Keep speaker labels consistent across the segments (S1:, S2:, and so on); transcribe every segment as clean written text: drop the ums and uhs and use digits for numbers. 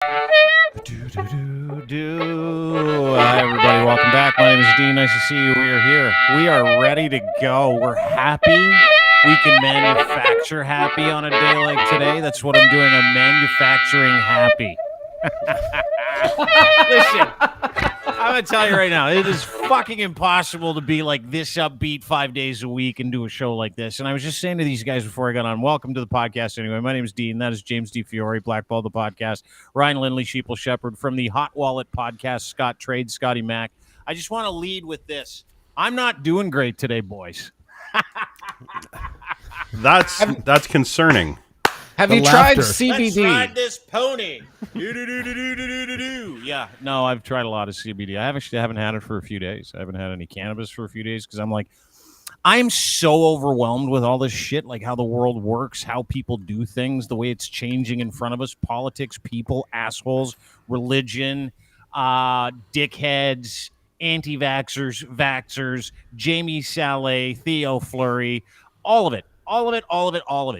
S1: Hi, everybody. Welcome back. My name is Dean. Nice to see you. We are here. We are ready to go. We're happy. We can manufacture happy on a day like today. That's what I'm doing. I'm manufacturing happy. Listen, I'm going to tell you right now, it is fucking impossible to be like this upbeat 5 days a week and do a show like this. And I was just saying to these guys before I got on, welcome to the podcast anyway. My name is Dean. That is James D. Fiore, Blackball the podcast. Ryan Lindley, Sheeple Shepherd from the Hot Wallet podcast, Scott Trade, Scotty Mac. I just want to lead with this. I'm not doing great today, boys.
S2: That's concerning.
S3: Have you tried CBD?
S1: Let's ride this pony. Yeah, no, I've tried a lot of CBD. I haven't had it for a few days. I haven't had any cannabis for a few days because I'm so overwhelmed with all this shit, like how the world works, how people do things, the way it's changing in front of us, politics, people, assholes, religion, dickheads, anti-vaxxers, vaxxers, Jamie Saleh, Theo Fleury, all of it.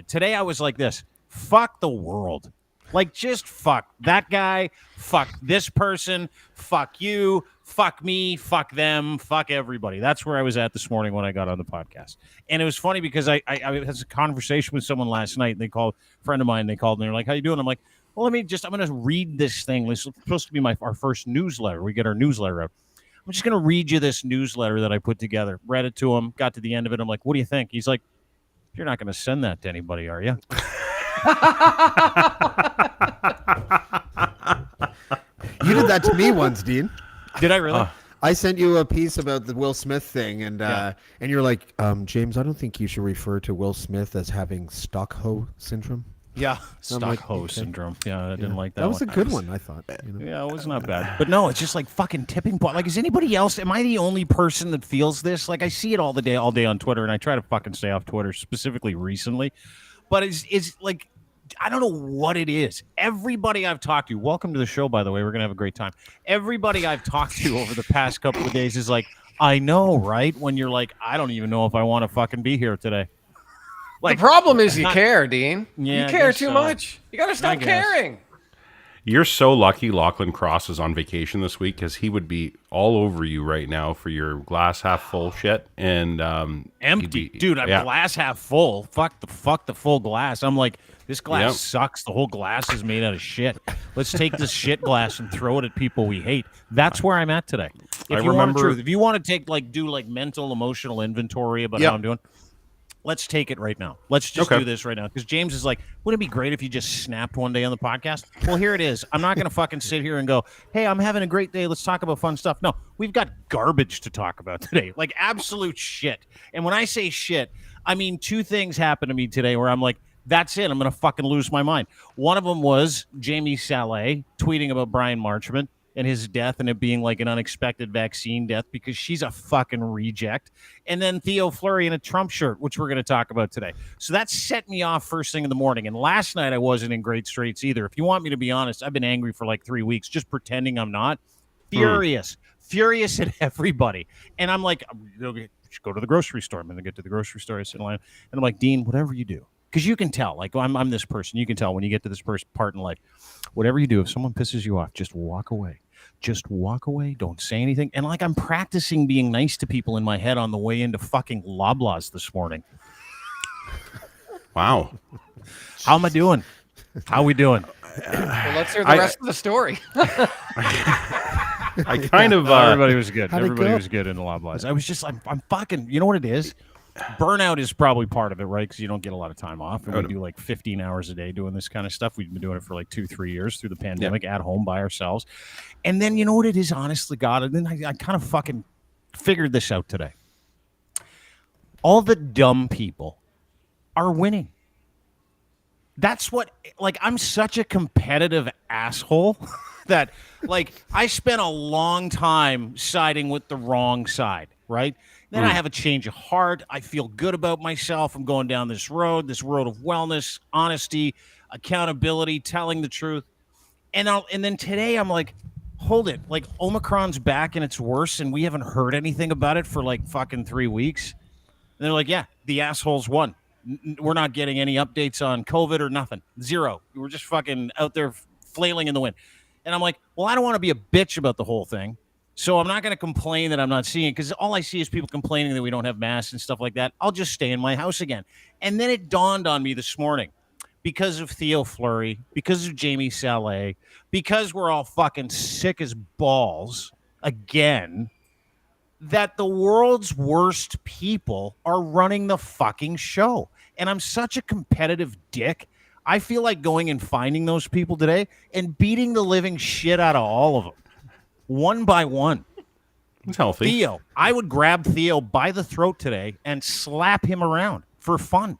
S1: Today I was like this. Fuck the world. Like, just fuck that guy, fuck this person, fuck you, fuck me, fuck them, fuck everybody. That's where I was at this morning when I got on the podcast. And it was funny because I had a conversation with someone last night. They called, a friend of mine, they called and they're like, how you doing? I'm like, well, I'm going to read this thing. This is supposed to be our first newsletter. We get our newsletter out. I'm just going to read you this newsletter that I put together. Read it to him, got to the end of it. I'm like, what do you think? He's like, you're not going to send that to anybody, are you?
S3: You did that to me once, Dean.
S1: Did I really?
S3: I sent you a piece about the Will Smith thing, and you're like, James, I don't think you should refer to Will Smith as having Stockholm syndrome.
S1: Yeah, Stockholm syndrome. Yeah, I didn't like that.
S3: That was
S1: one.
S3: a good one, I thought.
S1: Yeah, it was not bad. But no, it's just like fucking tipping point. Like, is anybody else? Am I the only person that feels this? Like, I see it all day on Twitter, and I try to fucking stay off Twitter, specifically recently. But it's like, I don't know what it is. Everybody I've talked to, welcome to the show, by the way. We're going to have a great time. Everybody I've talked to over the past couple of days is like, I know, right? When you're like, I don't even know if I want to fucking be here today.
S4: Like, the problem is you care, Dean.
S1: Yeah,
S4: you care too much. You got to stop caring.
S2: You're so lucky Lachlan Cross is on vacation this week because he would be all over you right now for your glass half full shit and
S1: empty, dude. I'm glass half full. Fuck the full glass. I'm like, this glass sucks. The whole glass is made out of shit. Let's take this shit glass and throw it at people we hate. That's where I'm at today. If you want truth, if you want to do mental, emotional inventory about how I'm doing. Let's take it right now. Let's just do this right now. Because James is like, wouldn't it be great if you just snapped one day on the podcast? Well, here it is. I'm not going to fucking sit here and go, hey, I'm having a great day. Let's talk about fun stuff. No, we've got garbage to talk about today. Like absolute shit. And when I say shit, I mean two things happened to me today where I'm like, that's it. I'm going to fucking lose my mind. One of them was Jamie Saleh tweeting about Bryan Marchment and his death and it being like an unexpected vaccine death because she's a fucking reject. And then Theo Fleury in a Trump shirt, which we're going to talk about today. So that set me off first thing in the morning. And last night I wasn't in great straits either. If you want me to be honest, I've been angry for like 3 weeks, just pretending I'm not. Furious at everybody. And I'm like, go to the grocery store. I'm going to get to the grocery store. I sit in line and I'm like, Dean, whatever you do. Because you can tell, like I'm this person. You can tell when you get to this part in life. Whatever you do, if someone pisses you off, just walk away. Just walk away. Don't say anything. And like I'm practicing being nice to people in my head on the way into fucking Loblaws this morning.
S2: Wow.
S1: How am I doing? How we doing?
S4: Well, let's hear the rest of the story.
S2: I kind of
S1: everybody was good. Everybody was good in the Loblaws. I was just I'm fucking. You know what it is? Burnout is probably part of it, right? Because you don't get a lot of time off. And we do like 15 hours a day doing this kind of stuff. We've been doing it for like 2-3 years through the pandemic at home by ourselves. And then you know what it is, honestly, God? And then I kind of fucking figured this out today. All the dumb people are winning. That's what, like, I'm such a competitive asshole that, like, I spent a long time siding with the wrong side, right? Then I have a change of heart. I feel good about myself. I'm going down this road of wellness, honesty, accountability, telling the truth. And then today I'm like, hold it. Like Omicron's back and it's worse and we haven't heard anything about it for like fucking 3 weeks. And they're like, yeah, the assholes won. We're not getting any updates on COVID or nothing. Zero. We're just fucking out there flailing in the wind. And I'm like, well, I don't want to be a bitch about the whole thing. So I'm not going to complain that I'm not seeing it because all I see is people complaining that we don't have masks and stuff like that. I'll just stay in my house again. And then it dawned on me this morning because of Theo Fleury, because of Jamie Saleh, because we're all fucking sick as balls again, that the world's worst people are running the fucking show. And I'm such a competitive dick. I feel like going and finding those people today and beating the living shit out of all of them. One by one.
S2: It's healthy.
S1: Theo. I would grab Theo by the throat today and slap him around for fun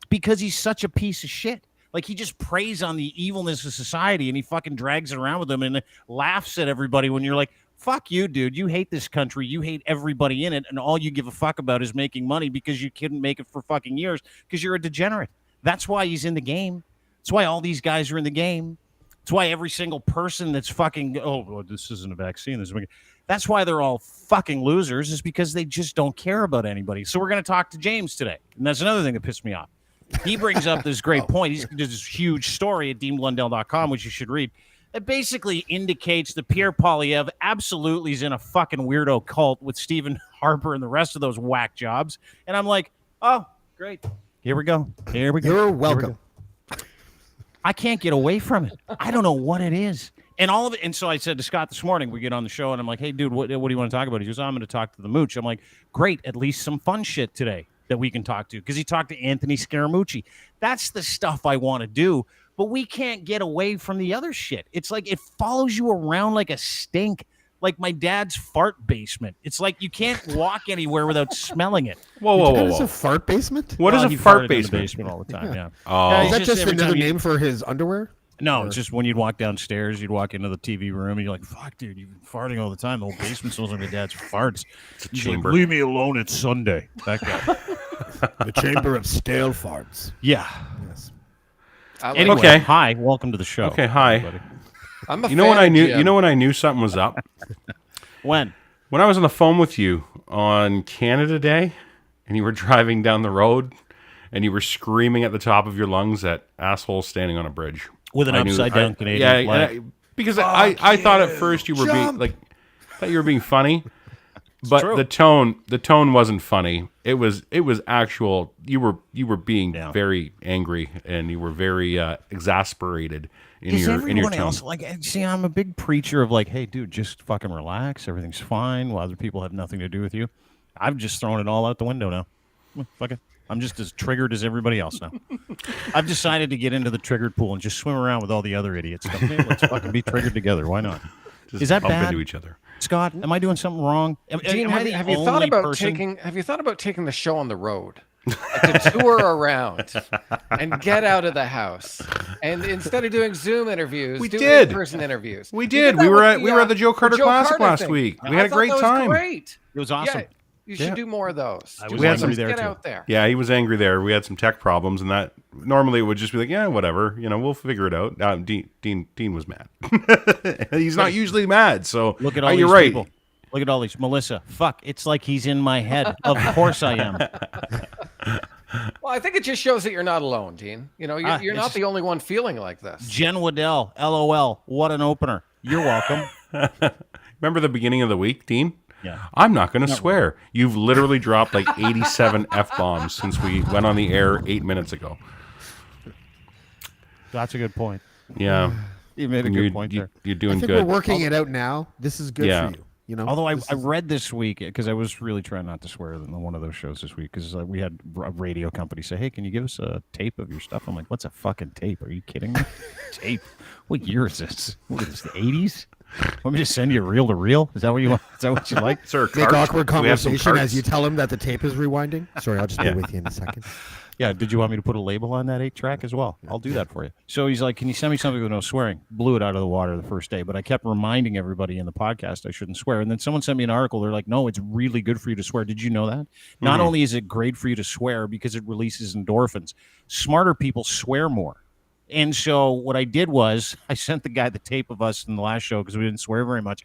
S1: because he's such a piece of shit. Like, he just preys on the evilness of society and he fucking drags it around with them and laughs at everybody when you're like, fuck you, dude. You hate this country. You hate everybody in it. And all you give a fuck about is making money because you couldn't make it for fucking years because you're a degenerate. That's why he's in the game. That's why all these guys are in the game. That's why every single person that's fucking, oh, well, this isn't a vaccine. That's why they're all fucking losers, is because they just don't care about anybody. So we're going to talk to James today. And that's another thing that pissed me off. He brings up this great point. He's did this huge story at deanblundell.com, which you should read. It basically indicates that Pierre Poilievre absolutely is in a fucking weirdo cult with Stephen Harper and the rest of those whack jobs. And I'm like, oh, great. Here we go.
S3: You're welcome.
S1: I can't get away from it. I don't know what it is. And all of it. And so I said to Scott this morning, we get on the show, and I'm like, hey, dude, what do you want to talk about? He goes, I'm going to talk to the mooch. I'm like, great. At least some fun shit today that we can talk to. Because he talked to Anthony Scaramucci. That's the stuff I want to do. But we can't get away from the other shit. It's like it follows you around like a stink. Like my dad's fart basement. It's like you can't walk anywhere without smelling it.
S3: Whoa. It's a fart basement?
S2: What is a fart basement?
S1: In the basement all the time, yeah.
S2: Oh.
S3: Is that just another name for his underwear?
S1: No, it's just when you'd walk downstairs, you'd walk into the TV room, and you're like, fuck, dude, you've been farting all the time. The whole basement smells like my dad's farts.
S2: It's a
S1: He's
S2: chamber.
S1: like, leave me alone, it's Sunday. That guy.
S3: The chamber of stale farts.
S1: Yeah.
S3: Yes.
S1: Anyway,
S2: Okay.
S1: Hi, welcome to the show.
S2: Okay, hi.
S1: everybody.
S4: I'm a
S2: You know
S4: fan
S2: when I
S4: of
S2: knew?
S4: Jim.
S2: You know when I knew something was up?
S1: When?
S2: When I was on the phone with you on Canada Day, and you were driving down the road, and you were screaming at the top of your lungs at assholes standing on a bridge
S1: With an
S2: I knew-
S1: upside-down Canadian flag.
S2: because I thought at first you were being like, I thought you were being funny, but
S1: true.
S2: the tone wasn't funny. It was actual. You were being very angry, and you were very exasperated in your
S1: everyone
S2: tone.
S1: else, like, see, I'm a big preacher of like, hey, dude, just fucking relax. Everything's fine. While other people have nothing to do with you. I've just thrown it all out the window now. Fuck it. I'm just as triggered as everybody else now. I've decided to get into the triggered pool and just swim around with all the other idiots. Hey, let's fucking be triggered together. Why not?
S2: Just
S1: Is that
S2: bump
S1: bad?
S2: into each other.
S1: Scott, am I doing something wrong?
S4: Dean,
S1: Am I the
S4: have you thought
S1: only
S4: about
S1: person?
S4: Have you thought about taking the show on the road? Like to tour around and get out of the house, and instead of doing Zoom interviews,
S2: We
S4: do
S2: did.
S4: in-person interviews.
S2: We
S4: You
S2: did.
S4: that
S2: We were
S4: with
S2: at the Joe Carter Classic
S4: Carter
S2: last
S4: thing.
S2: week. We
S4: I
S2: had a
S4: thought
S2: great
S4: that was
S2: time.
S4: Great.
S1: It was awesome.
S4: Yeah, you should do more of those.
S1: I
S4: Just
S1: was
S2: had
S4: let
S2: some-
S4: us
S1: there
S4: get
S1: too.
S4: out there.
S2: Yeah, he was angry there. We had some tech problems, and that normally it would just be like, yeah, whatever. We'll figure it out. Dean was mad. He's not usually mad. So
S1: Look at all
S2: you're
S1: these
S2: right.
S1: people. Look at all these. Melissa, fuck, it's like he's in my head. Of course I am.
S4: Well, I think it just shows that you're not alone, Dean. You're
S1: it's
S4: not the only one feeling like this.
S1: Jen Waddell, LOL, what an opener. You're welcome.
S2: Remember the beginning of the week, Dean?
S1: Yeah.
S2: I'm not going to swear. You've literally dropped like 87 F-bombs since we went on the air 8 minutes ago.
S1: That's a good point.
S2: Yeah.
S1: You made a good point there.
S2: You're
S3: I
S2: doing
S3: think
S2: good.
S3: we're working it out now. This is good
S2: Yeah.
S3: for you.
S1: Although I read this week, because I was really trying not to swear on one of those shows this week, because we had a radio company say, hey, can you give us a tape of your stuff? I'm like, what's a fucking tape? Are you kidding me? Tape? What year is this? What is this, the 80s? Want me to send you reel to reel? Is that what you want? Is that what you like?
S2: Sir,
S3: Make
S2: carts?
S3: awkward
S2: Do we have some
S3: conversation
S2: carts?
S3: as you tell him that the tape is rewinding. Sorry, I'll just be with you in a second.
S1: Yeah, did you want me to put a label on that 8-track as well? I'll do that for you. So he's like, can you send me something with no swearing? Blew it out of the water the first day, but I kept reminding everybody in the podcast I shouldn't swear. And then someone sent me an article. They're like, no, it's really good for you to swear. Did you know that? Not only is it great for you to swear because it releases endorphins, smarter people swear more. And so what I did was I sent the guy the tape of us in the last show because we didn't swear very much.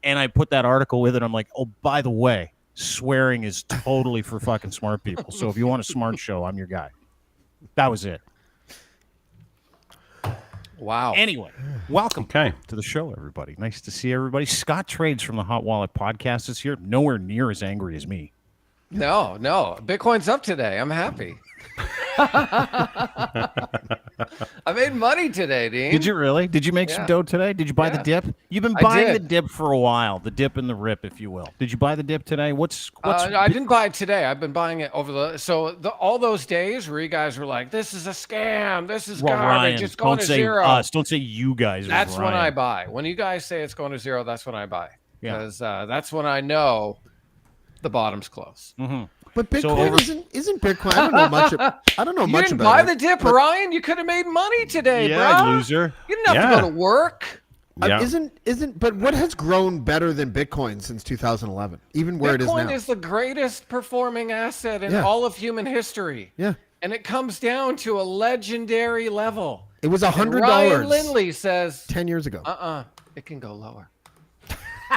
S1: And I put that article with it. I'm like, oh, by the way, swearing is totally for fucking smart people. So if you want a smart show, I'm your guy. That was it.
S4: Wow.
S1: Anyway, welcome
S2: Okay.
S1: to the show, everybody. Nice to see everybody. Scott Trades from the Hot Wallet Podcast is here. Nowhere near as angry as me.
S4: No. Bitcoin's up today. I'm happy. I made money today, Dean.
S1: Did you really? Did you make some dough today? Did you buy the dip? You've been buying the dip for a while, the dip and the rip, if you will. Did you buy the dip today? What's
S4: I didn't buy it today. I've been buying it over all those days where you guys were like, "This is a scam. This is garbage.
S1: Ryan,
S4: it's going
S1: don't
S4: to
S1: say
S4: zero."
S1: us. Don't say you guys.
S4: That's when
S1: Ryan.
S4: I buy. When you guys say it's going to zero, that's when I buy.
S1: Yeah.
S4: Because that's when I know the bottom's close.
S1: Mm-hmm.
S3: But Bitcoin isn't Bitcoin. I don't know much. I don't know
S4: You
S3: much
S4: didn't
S3: about
S4: buy
S3: it.
S4: the dip, Ryan. You could have made money today,
S1: Yeah,
S4: bro.
S1: loser.
S4: You didn't have to go to work.
S2: Yeah.
S3: Isn't but what has grown better than Bitcoin since 2011? Even where it is now.
S4: Bitcoin is the greatest performing asset in all of human history.
S3: Yeah.
S4: And it comes down to a legendary level.
S3: It was $100.
S4: Ryan Lindley says
S3: 10 years ago.
S4: it can go lower.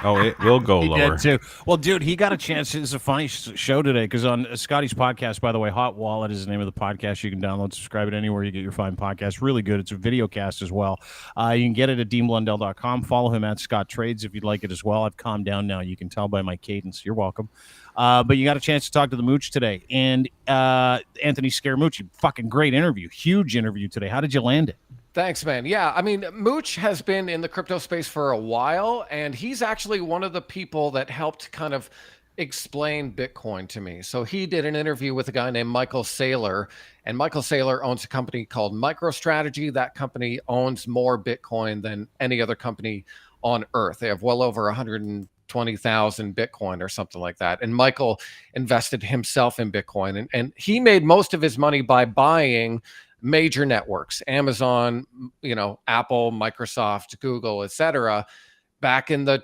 S2: Oh, it will go lower.
S1: Did too. Well, dude, he got a chance. It's a funny show today because on Scotty's podcast, by the way, Hot Wallet is the name of the podcast. You can download, subscribe it anywhere you get your fine podcast. Really good. It's a video cast as well. You can get it at deanblundell.com. Follow him at Scott Trades if you'd like it as well. I've calmed down now. You can tell by my cadence. You're welcome. But you got a chance to talk to the Mooch today. And Anthony Scaramucci, fucking great interview. Huge interview today. How did you land it?
S4: Thanks, man. Yeah, I mean, Mooch has been in the crypto space for a while, and he's actually one of the people that helped kind of explain Bitcoin to me. So he did an interview with a guy named Michael Saylor, and Michael Saylor owns a company called MicroStrategy. That company owns more Bitcoin than any other company on earth. They have well over 120,000 Bitcoin or something like that. And Michael invested himself in Bitcoin, and he made most of his money by buying major networks, Amazon, Apple, Microsoft, Google, etc., back in the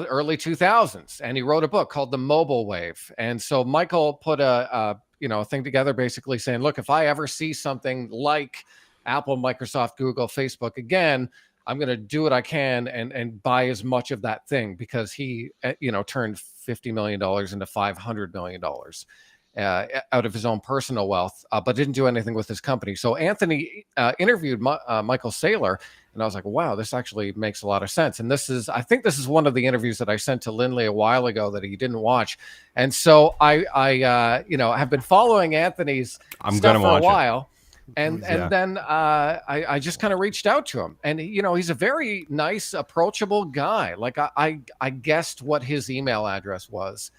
S4: early 2000s. And he wrote a book called The Mobile Wave. And so Michael put a thing together basically saying, look, if I ever see something like Apple, Microsoft, Google, Facebook again, I'm going to do what I can and buy as much of that thing, because he, turned $50 million into $500 million. Out of his own personal wealth, but didn't do anything with his company. So Anthony interviewed Michael Saylor, and I was like, wow, this actually makes a lot of sense. And I think this is one of the interviews that I sent to Lindley a while ago that he didn't watch. And so I have been following Anthony's stuff for a while. And then I just kind of reached out to him, and he's a very nice, approachable guy. Like I guessed what his email address was.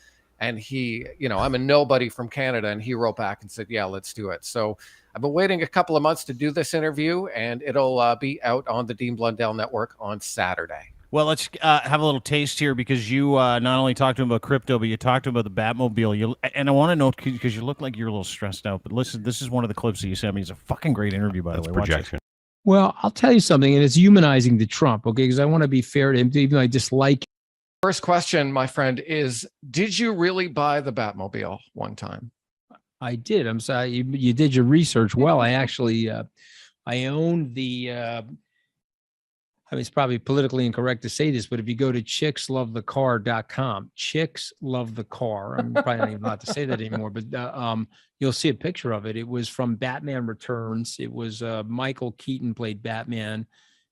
S4: And he, I'm a nobody from Canada, and he wrote back and said, yeah, let's do it. So I've been waiting a couple of months to do this interview, and it'll be out on the Dean Blundell Network on Saturday.
S1: Well, let's have a little taste here, because you not only talked to him about crypto, but you talked to him about the Batmobile. And I want to know, because you look like you're a little stressed out, but listen, this is one of the clips that you sent me. It's a fucking great interview, by the way.
S2: Projection.
S5: Well, I'll tell you something, and it's humanizing to Trump, okay, because I want to be fair to him, even though I dislike.
S4: First question, my friend, is did you really buy the Batmobile one time?
S5: I did. I'm sorry. You did your research well. I actually, I owned the, it's probably politically incorrect to say this, but if you go to chickslovethecar.com, chicks love the car. I'm probably not even allowed to say that anymore, but you'll see a picture of it. It was from Batman Returns. It was Michael Keaton played Batman.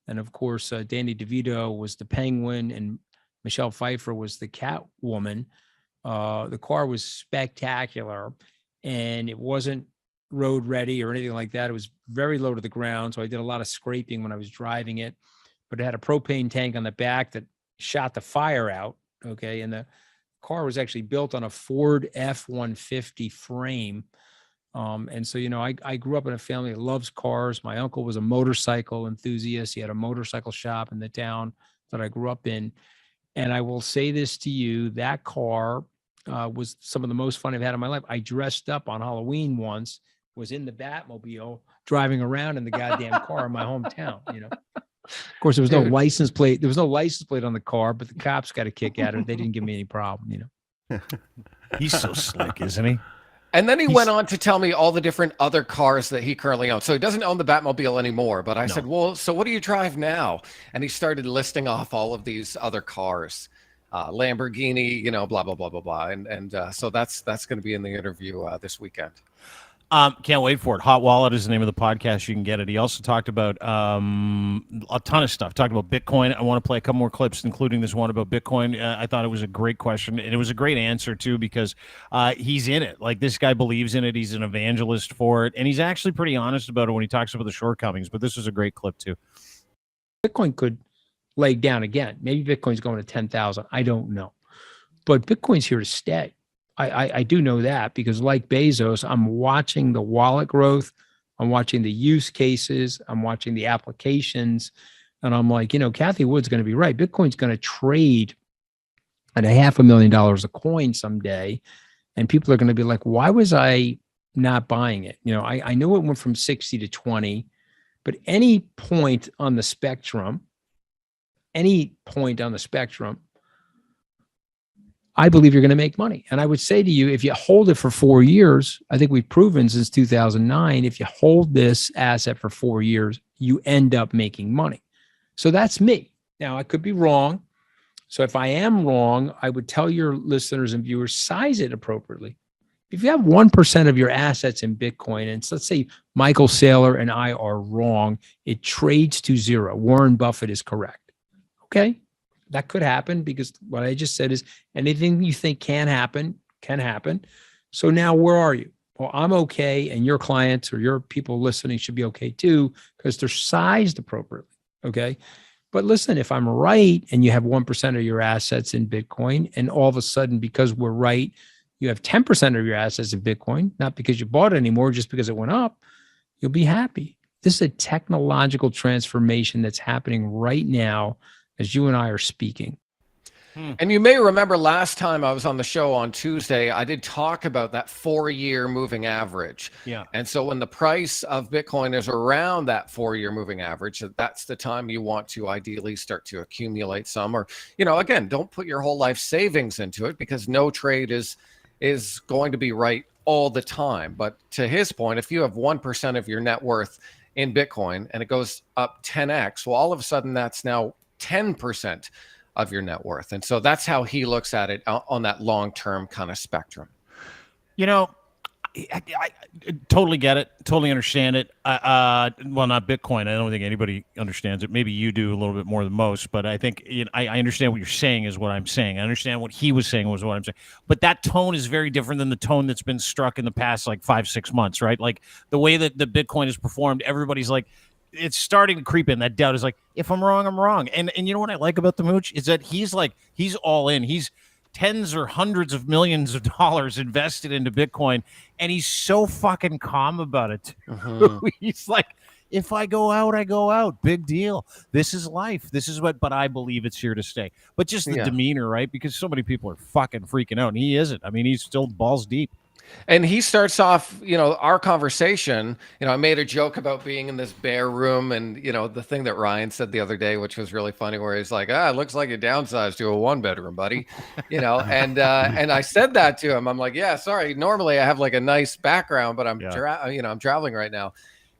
S5: And of course, Danny DeVito was the Penguin, and Michelle Pfeiffer was the Catwoman. The car was spectacular, and it wasn't road ready or anything like that. It was very low to the ground, so I did a lot of scraping when I was driving it. But it had a propane tank on the back that shot the fire out, okay? And the car was actually built on a Ford F-150 frame. And so, I grew up in a family that loves cars. My uncle was a motorcycle enthusiast. He had a motorcycle shop in the town that I grew up in. And I will say this to you, that car was some of the most fun I've had in my life. I dressed up on Halloween once, was in the Batmobile, driving around in the goddamn car in my hometown, Of course, there was no license plate. There was no license plate on the car, but the cops got a kick out of it. They didn't give me any problem,
S1: He's so slick, isn't he?
S4: And then he went on to tell me all the different other cars that he currently owns. So he doesn't own the Batmobile anymore, but I said, well, so what do you drive now? And he started listing off all of these other cars, Lamborghini, blah, blah, blah, blah, blah. And so that's going to be in the interview this weekend.
S1: Can't wait for it. Hot Wallet is the name of the podcast. You can get it. He also talked about a ton of stuff. Talked about Bitcoin. I want to play a couple more clips, including this one about Bitcoin. I thought it was a great question, and it was a great answer too, because he's in it. Like, this guy believes in it. He's an evangelist for it, and he's actually pretty honest about it when he talks about the shortcomings. But this was a great clip too.
S5: Bitcoin could leg down again. Maybe Bitcoin's going to 10,000. I don't know, but Bitcoin's here to stay. I do know that, because like Bezos, I'm watching the wallet growth. I'm watching the use cases. I'm watching the applications. And I'm like, Kathy Wood's going to be right. Bitcoin's going to trade at $500,000 a coin someday. And people are going to be like, why was I not buying it? I know it went from 60 to 20, but any point on the spectrum, I believe you're going to make money. And I would say to you, if you hold it for 4 years, I think we've proven since 2009, if you hold this asset for 4 years, you end up making money. So that's me. Now, I could be wrong. So if I am wrong, I would tell your listeners and viewers, size it appropriately. If you have 1% of your assets in Bitcoin, and let's say Michael Saylor and I are wrong, it trades to zero. Warren Buffett is correct. Okay. That could happen, because what I just said is anything you think can happen, can happen. So now where are you? Well, I'm okay, and your clients or your people listening should be okay too, because they're sized appropriately. Okay. But listen, if I'm right and you have 1% of your assets in Bitcoin, and all of a sudden, because we're right, you have 10% of your assets in Bitcoin, not because you bought it anymore, just because it went up, you'll be happy. This is a technological transformation that's happening right now as you and I are speaking.
S4: And you may remember last time I was on the show on Tuesday, I did talk about that 4-year moving average.
S1: Yeah.
S4: And so when the price of Bitcoin is around that 4-year moving average, that's the time you want to ideally start to accumulate some, or, again, don't put your whole life savings into it, because no trade is going to be right all the time. But to his point, if you have 1% of your net worth in Bitcoin and it goes up 10x, well, all of a sudden that's now 10% of your net worth. And so that's how he looks at it on that long-term kind of spectrum.
S1: I totally get it. Totally understand it. Well, not Bitcoin. I don't think anybody understands it. Maybe you do a little bit more than most, but I think I understand what you're saying is what I'm saying. I understand what he was saying was what I'm saying. But that tone is very different than the tone that's been struck in the past, like 5-6 months, right? Like the way that the Bitcoin has performed, everybody's like, it's starting to creep in. That doubt is like, if I'm wrong, I'm wrong. And you know what I like about the Mooch is that he's all in. He's tens or hundreds of millions of dollars invested into Bitcoin, and he's so fucking calm about it. He's like, if I go out, I go out. Big deal. This is life. This is but I believe it's here to stay. But just the demeanor, right? Because so many people are fucking freaking out, and he isn't. I mean, he's still balls deep.
S4: And he starts off, our conversation, I made a joke about being in this bear room, and, the thing that Ryan said the other day, which was really funny, where he's like, it looks like you downsized to a 1-bedroom, buddy, and I said that to him. I'm like, yeah, sorry. Normally I have like a nice background, but I'm traveling right now.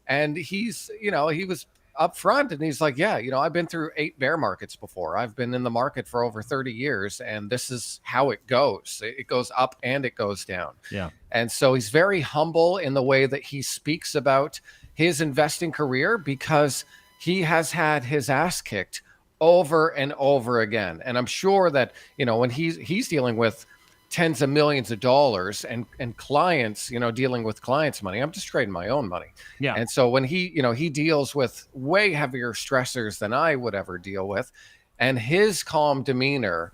S4: And he's, he was up front, and he's like, yeah, I've been through 8 bear markets before. I've been in the market for over 30 years, and this is how it goes. It goes up and it goes down.
S1: Yeah.
S4: And so he's very humble in the way that he speaks about his investing career, because he has had his ass kicked over and over again. And I'm sure that, when he's dealing with tens of millions of dollars and clients, dealing with clients' money. I'm just trading my own money.
S1: Yeah.
S4: And so when he deals with way heavier stressors than I would ever deal with, and his calm demeanor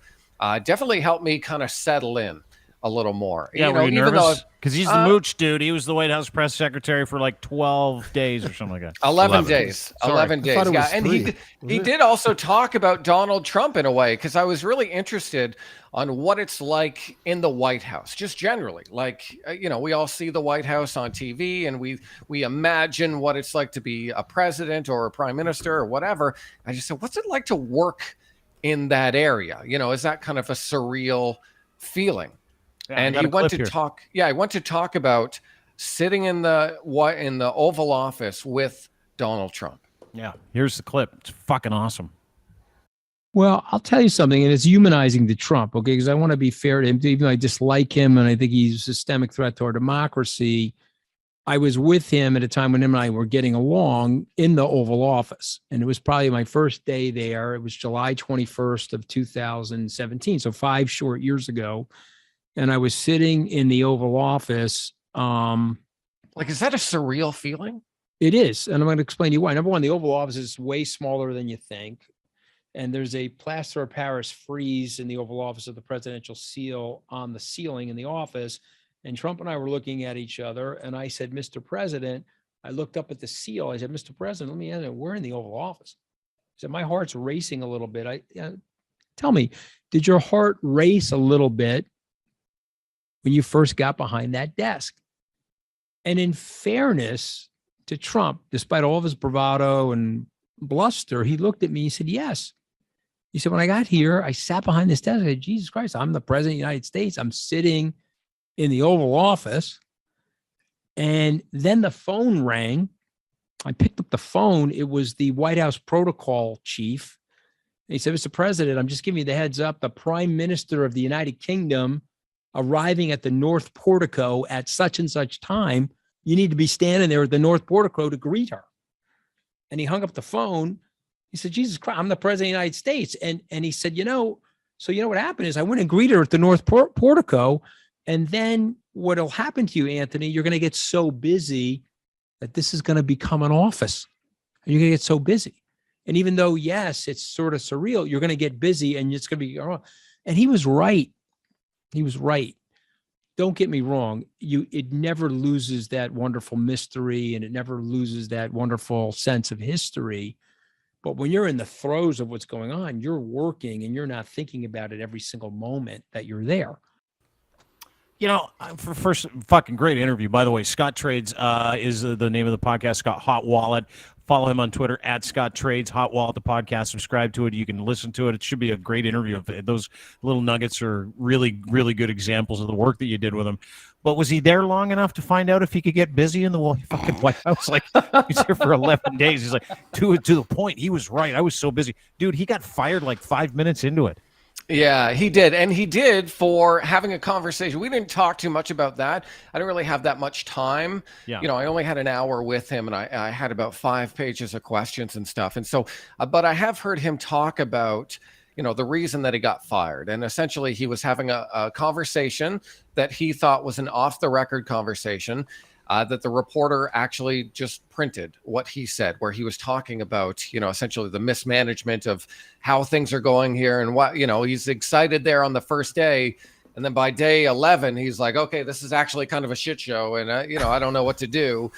S4: definitely helped me kind of settle in a little more.
S1: Yeah, were you nervous? Because he's the Mooch dude. He was the White House press secretary for like 12 days or something like that.
S4: 11 days. 11 days. Yeah, and he did also talk about Donald Trump in a way, because I was really interested on what it's like in the White House, just generally. Like, we all see the White House on TV, and we imagine what it's like to be a president or a prime minister or whatever. I just said, what's it like to work in that area? Is that kind of a surreal feeling?
S1: Yeah,
S4: and he went to talk. Yeah, I went to talk about sitting in the Oval Office with Donald Trump.
S1: Yeah, here's the clip. It's fucking awesome.
S5: Well, I'll tell you something, and it's humanizing to Trump, okay? Because I want to be fair to him, even though I dislike him and I think he's a systemic threat to our democracy. I was with him at a time when him and I were getting along in the Oval Office. And it was probably my first day there. It was July 21st of 2017. So 5 short years ago. And I was sitting in the Oval Office.
S4: Like, is that a surreal feeling?
S5: It is. And I'm going to explain to you why. Number one, the Oval Office is way smaller than you think. And there's a plaster of Paris frieze in the Oval Office of the presidential seal on the ceiling in the office. And Trump and I were looking at each other. And I said, Mr. President, I looked up at the seal. I said, Mr. President, let me ask you, we're in the Oval Office. I said, my heart's racing a little bit. Tell me, did your heart race a little bit when you first got behind that desk? And in fairness to Trump, despite all of his bravado and bluster, he looked at me and said, yes. He said, when I got here, I sat behind this desk. I said, Jesus Christ, I'm the president of the United States. I'm sitting in the Oval Office. And then the phone rang. I picked up the phone. It was the White House protocol chief. And he said, Mr. President, I'm just giving you the heads up. The Prime Minister of the United Kingdom arriving at the North Portico at such and such time. You need to be standing there at the North Portico to greet her. And he hung up the phone. He said, Jesus Christ, I'm the president of the United States. And he said, so what happened is I went and greeted her at the North Portico. And then what'll happen to you, Anthony, you're going to get so busy that this is going to become an office. And you're going to get so busy. And even though, yes, it's sort of surreal, you're going to get busy and it's going to be, and he was right. He was right. Don't get me wrong. It never loses that wonderful mystery and it never loses that wonderful sense of history. But when you're in the throes of what's going on, you're working and you're not thinking about it every single moment that you're there.
S1: For first fucking great interview, by the way. Scott Trades is the name of the podcast. Scott Hot Wallet. Follow him on Twitter at Scott Trades, Hot Wallet, the podcast. Subscribe to it. You can listen to it. It should be a great interview. Those little nuggets are really, really good examples of the work that you did with him. But was he there long enough to find out if he could get busy in the fucking White House? Like, he's here for 11 days. He's like, to the point, he was right. I was so busy. Dude, he got fired like 5 minutes into it.
S4: Yeah, he did. And he did for having a conversation. We didn't talk too much about that. I didn't really have that much time.
S1: Yeah.
S4: I only had an hour with him and I had about 5 pages of questions and stuff. And so, but I have heard him talk about, the reason that he got fired. And essentially he was having a conversation that he thought was an off the record conversation. That the reporter actually just printed what he said, where he was talking about, essentially the mismanagement of how things are going here and what, he's excited there on the first day. And then by day 11, he's like, okay, this is actually kind of a shit show. And, I don't know what to do.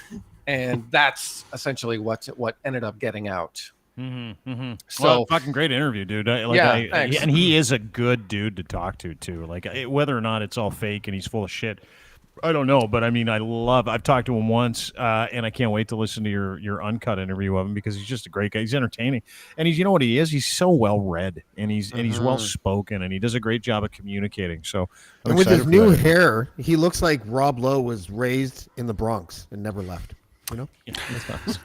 S4: And that's essentially what ended up getting out.
S1: Mm-hmm, mm-hmm.
S4: So
S1: fucking great interview, dude.
S4: Thanks.
S1: And he is a good dude to talk to too. Like whether or not it's all fake and he's full of shit, I don't know, but I mean, I've talked to him once, and I can't wait to listen to your uncut interview of him because he's just a great guy. He's entertaining, and he's, what he is? He's so well read, and he's well spoken, and he does a great job of communicating. So,
S3: and with his new hair, he looks like Rob Lowe was raised in the Bronx and never left.
S1: Yeah, that's nice.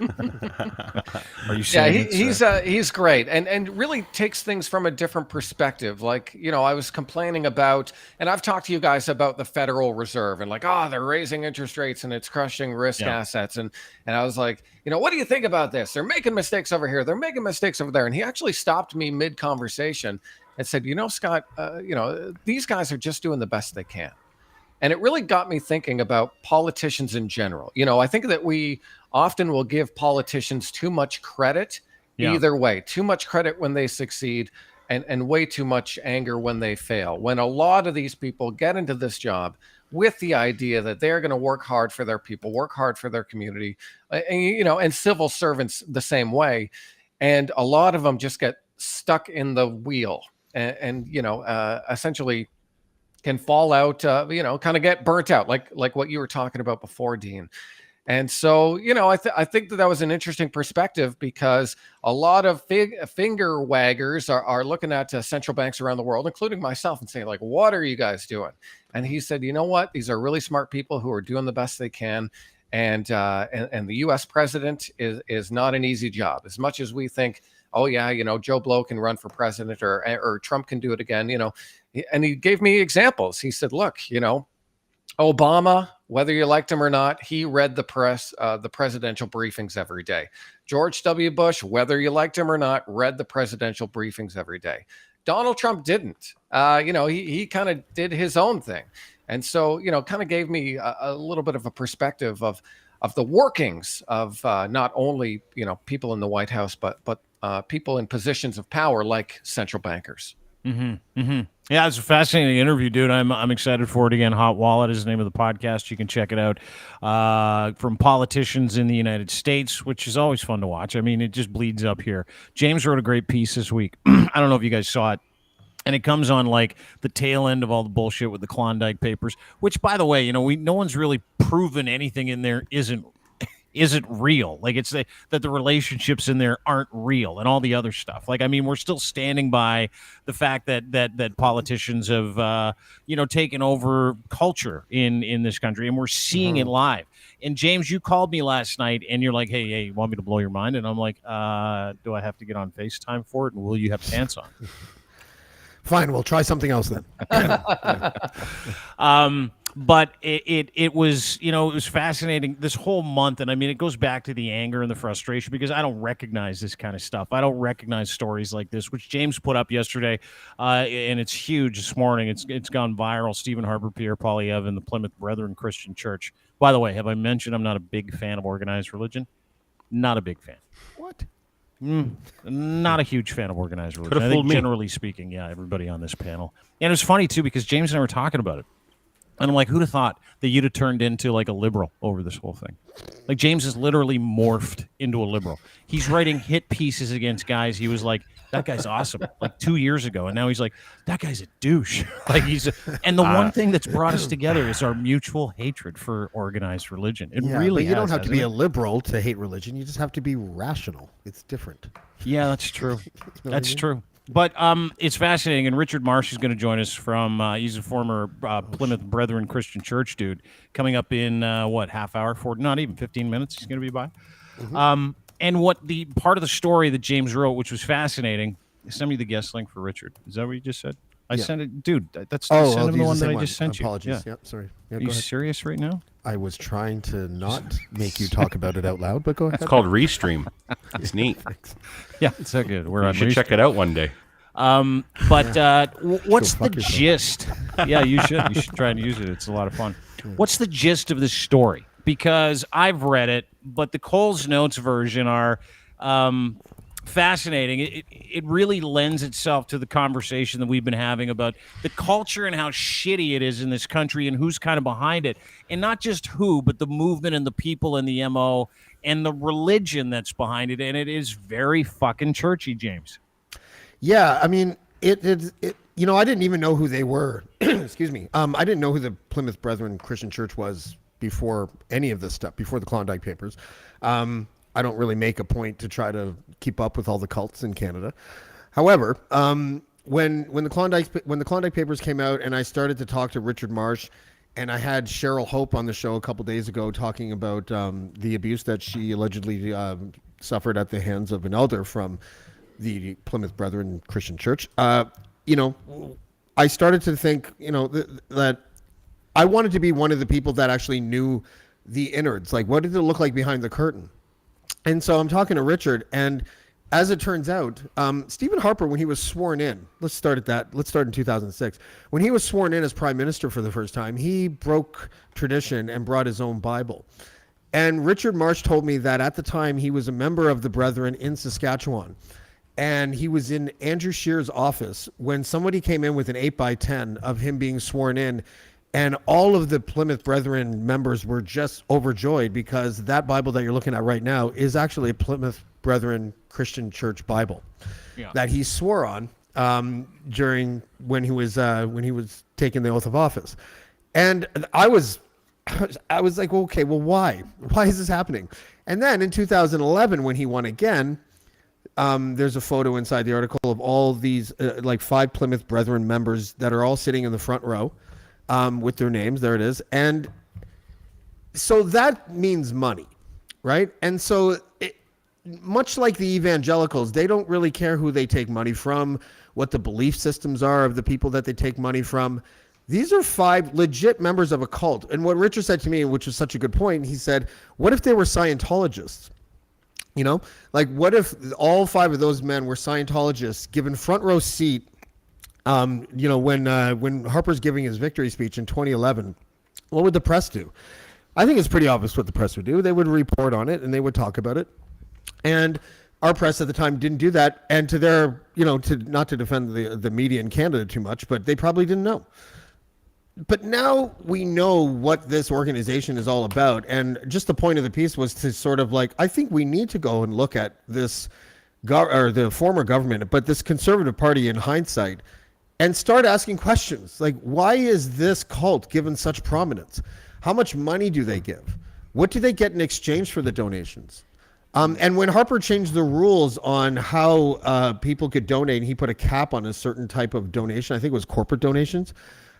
S1: Are you saying?
S4: Yeah, he's great and really takes things from a different perspective. Like, I was complaining about, and I've talked to you guys about the Federal Reserve and like, they're raising interest rates and it's crushing risk assets. And I was like, what do you think about this? They're making mistakes over here. They're making mistakes over there. And he actually stopped me mid conversation and said, Scott, these guys are just doing the best they can. And it really got me thinking about politicians in general. I think that we often will give politicians too much credit either way, too much credit when they succeed and way too much anger when they fail. When a lot of these people get into this job with the idea that they're going to work hard for their people, work hard for their community, and civil servants the same way. And a lot of them just get stuck in the wheel and essentially can fall out, kind of get burnt out, like what you were talking about before, Dean. And so, I think that was an interesting perspective because a lot of finger waggers are looking at central banks around the world, including myself, and saying, like, what are you guys doing? And he said, you know what? These are really smart people who are doing the best they can. And the U.S. president is not an easy job. As much as we think, oh, yeah, Joe Blow can run for president or Trump can do it again, and he gave me examples. He said, look, Obama, whether you liked him or not, he read the presidential briefings every day. George W. Bush, whether you liked him or not, read the presidential briefings every day. Donald Trump didn't. He kind of did his own thing. And so, kind of gave me a little bit of a perspective of the workings of not only, people in the White House, but people in positions of power like central bankers.
S1: Mm-hmm. Mm-hmm. Yeah, it's a fascinating interview, dude. I'm excited for it again. Hot Wallet is the name of the podcast. You can check it out from politicians in the United States, which is always fun to watch. I mean, it just bleeds up here. James wrote a great piece this week. I don't know if you guys saw it. And it comes on like the tail end of all the bullshit with the Klondike Papers, which, by the way, no one's really proven anything in there isn't real. Like it's that the relationships in there aren't real and all the other stuff. Like, I mean, we're still standing by the fact that politicians have, taken over culture in this country, and we're seeing it live. And James, you called me last night and you're like, hey, you want me to blow your mind? And I'm like, do I have to get on FaceTime for it? And will you have pants on?
S3: Fine, we'll try something else then.
S1: But it was, it was fascinating this whole month. And I mean, it goes back to the anger and the frustration because I don't recognize this kind of stuff. I don't recognize stories like this, which James put up yesterday. And it's huge this morning. It's gone viral. Stephen Harper, Pierre Poilievre, and the Plymouth Brethren Christian Church. By the way, have I mentioned I'm not a big fan of organized religion? Not a big fan.
S3: What?
S1: Not a huge fan of organized religion. I think generally speaking, yeah, everybody on this panel. And it was funny, too, because James and I were talking about it. And I'm like, who'd have thought that you'd have turned into like a liberal over this whole thing? Like James is literally morphed into a liberal. He's writing hit pieces against guys. He was like, that guy's awesome, like 2 years ago. And now he's like, that guy's a douche. And the one thing that's brought us together is our mutual hatred for organized religion. It really
S3: but you don't have to be a liberal to hate religion. You just have to be rational. It's different.
S1: Yeah, that's true. That's true. But it's fascinating, and Richard Marsh is going to join us from, he's a former Plymouth Brethren Christian Church dude, coming up in, half hour, not even 15 minutes he's going to be by. Mm-hmm. And what the part of the story that James wrote, which was fascinating, send me the guest link for Richard. Is that what you just said? I sent it, dude. That's send him the one that I just sent you.
S3: Apologies. Yep, sorry. Yeah,
S1: Are you serious right now?
S3: I was trying to not make you talk about it out loud, but go ahead.
S2: It's called Restream. It's neat.
S1: Yeah, it's so good.
S2: You should check it out one day.
S1: But what's the gist? Yeah, you should. You should try and use it. It's a lot of fun. What's the gist of this story? Because I've read it, but the Coles Notes version are fascinating. It really lends itself to the conversation that we've been having about the culture and how shitty it is in this country and who's kind of behind it. And not just who, but the movement and the people and the MO and the religion that's behind it. And it is very fucking churchy, James.
S3: Yeah, I mean, I didn't even know who they were. Excuse me. I didn't know who the Plymouth Brethren Christian Church was before any of this stuff, before the Klondike Papers. I don't really make a point to try to keep up with all the cults in Canada. However, when the Klondike Papers came out and I started to talk to Richard Marsh, and I had Cheryl Hope on the show a couple days ago talking about the abuse that she allegedly suffered at the hands of an elder from the Plymouth Brethren Christian Church. I started to think, that I wanted to be one of the people that actually knew the innards. Like, what did it look like behind the curtain? And so I'm talking to Richard, and as it turns out, Stephen Harper, when he was sworn in, let's start in 2006. When he was sworn in as Prime Minister for the first time, he broke tradition and brought his own Bible. And Richard Marsh told me that at the time he was a member of the Brethren in Saskatchewan. And he was in Andrew Scheer's office when somebody came in with an 8x10 of him being sworn in. And all of the Plymouth Brethren members were just overjoyed because that Bible that you're looking at right now is actually a Plymouth Brethren Christian Church Bible that he swore on during when he was taking the oath of office. And I was like, well, okay, well, why? Why is this happening? And then in 2011, when he won again, there's a photo inside the article of all these 5 Plymouth Brethren members that are all sitting in the front row with their names. There it is. And so that means money, right? And so much like the evangelicals, they don't really care who they take money from, what the belief systems are of the people that they take money from. These are 5 legit members of a cult. And what Richard said to me, which was such a good point, he said, what if they were Scientologists? You know, like what if all 5 of those men were Scientologists given front row seat, you know, when Harper's giving his victory speech in 2011, what would the press do? I think it's pretty obvious what the press would do. They would report on it and they would talk about it. And our press at the time didn't do that. And to their, you know, to not to defend the media in Canada too much, but they probably didn't know. But now we know what this organization is all about. And just the point of the piece was to sort of like, I think we need to go and look at this, or the former government, but this Conservative Party in hindsight, and start asking questions. Like, why is this cult given such prominence? How much money do they give? What do they get in exchange for the donations? And when Harper changed the rules on how people could donate, and he put a cap on a certain type of donation, I think it was corporate donations.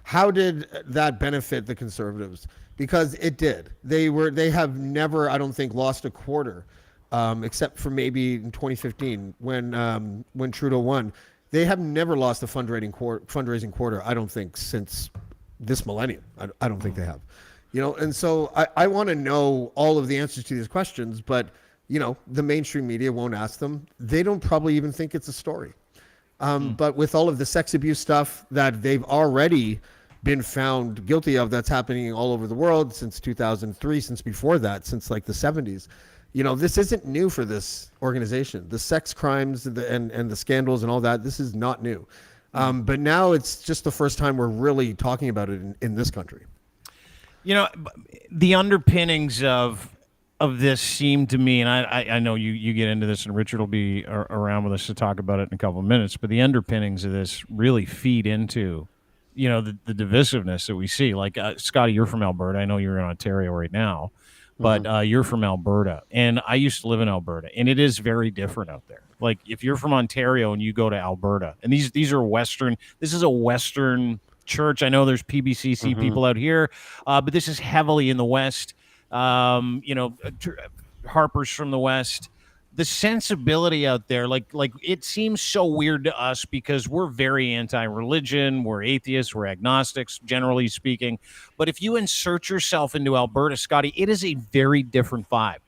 S3: How did that benefit the Conservatives? Because it did. They have never, I don't think, lost a quarter, except for maybe in 2015 when Trudeau won. They have never lost a fundraising quarter, I don't think, since this millennium. I don't think they have. You know, and so I want to know all of the answers to these questions, but, you know, the mainstream media won't ask them. They don't probably even think it's a story. But with all of the sex abuse stuff that they've already been found guilty of, that's happening all over the world since 2003, since before that, since like the 70s, you know, this isn't new for this organization. The sex crimes and the scandals and all that, this is not new. But now it's just the first time we're really talking about it in this country.
S1: You know, the underpinnings of this seem to me, and I know you get into this, and Richard will be around with us to talk about it in a couple of minutes, but the underpinnings of this really feed into, you know, the divisiveness that we see. Like, Scotty, you're from Alberta. I know you're in Ontario right now, but you're from Alberta. And I used to live in Alberta, and it is very different out there. Like, if you're from Ontario and you go to Alberta, and these are Western, this is a Western church. I know there's PBCC people out here, but this is heavily in the West. You know, Harper's from the West. The sensibility out there, like it seems so weird to us because we're very anti-religion, we're atheists, we're agnostics, generally speaking. But if you insert yourself into Alberta, Scotty, it is a very different vibe.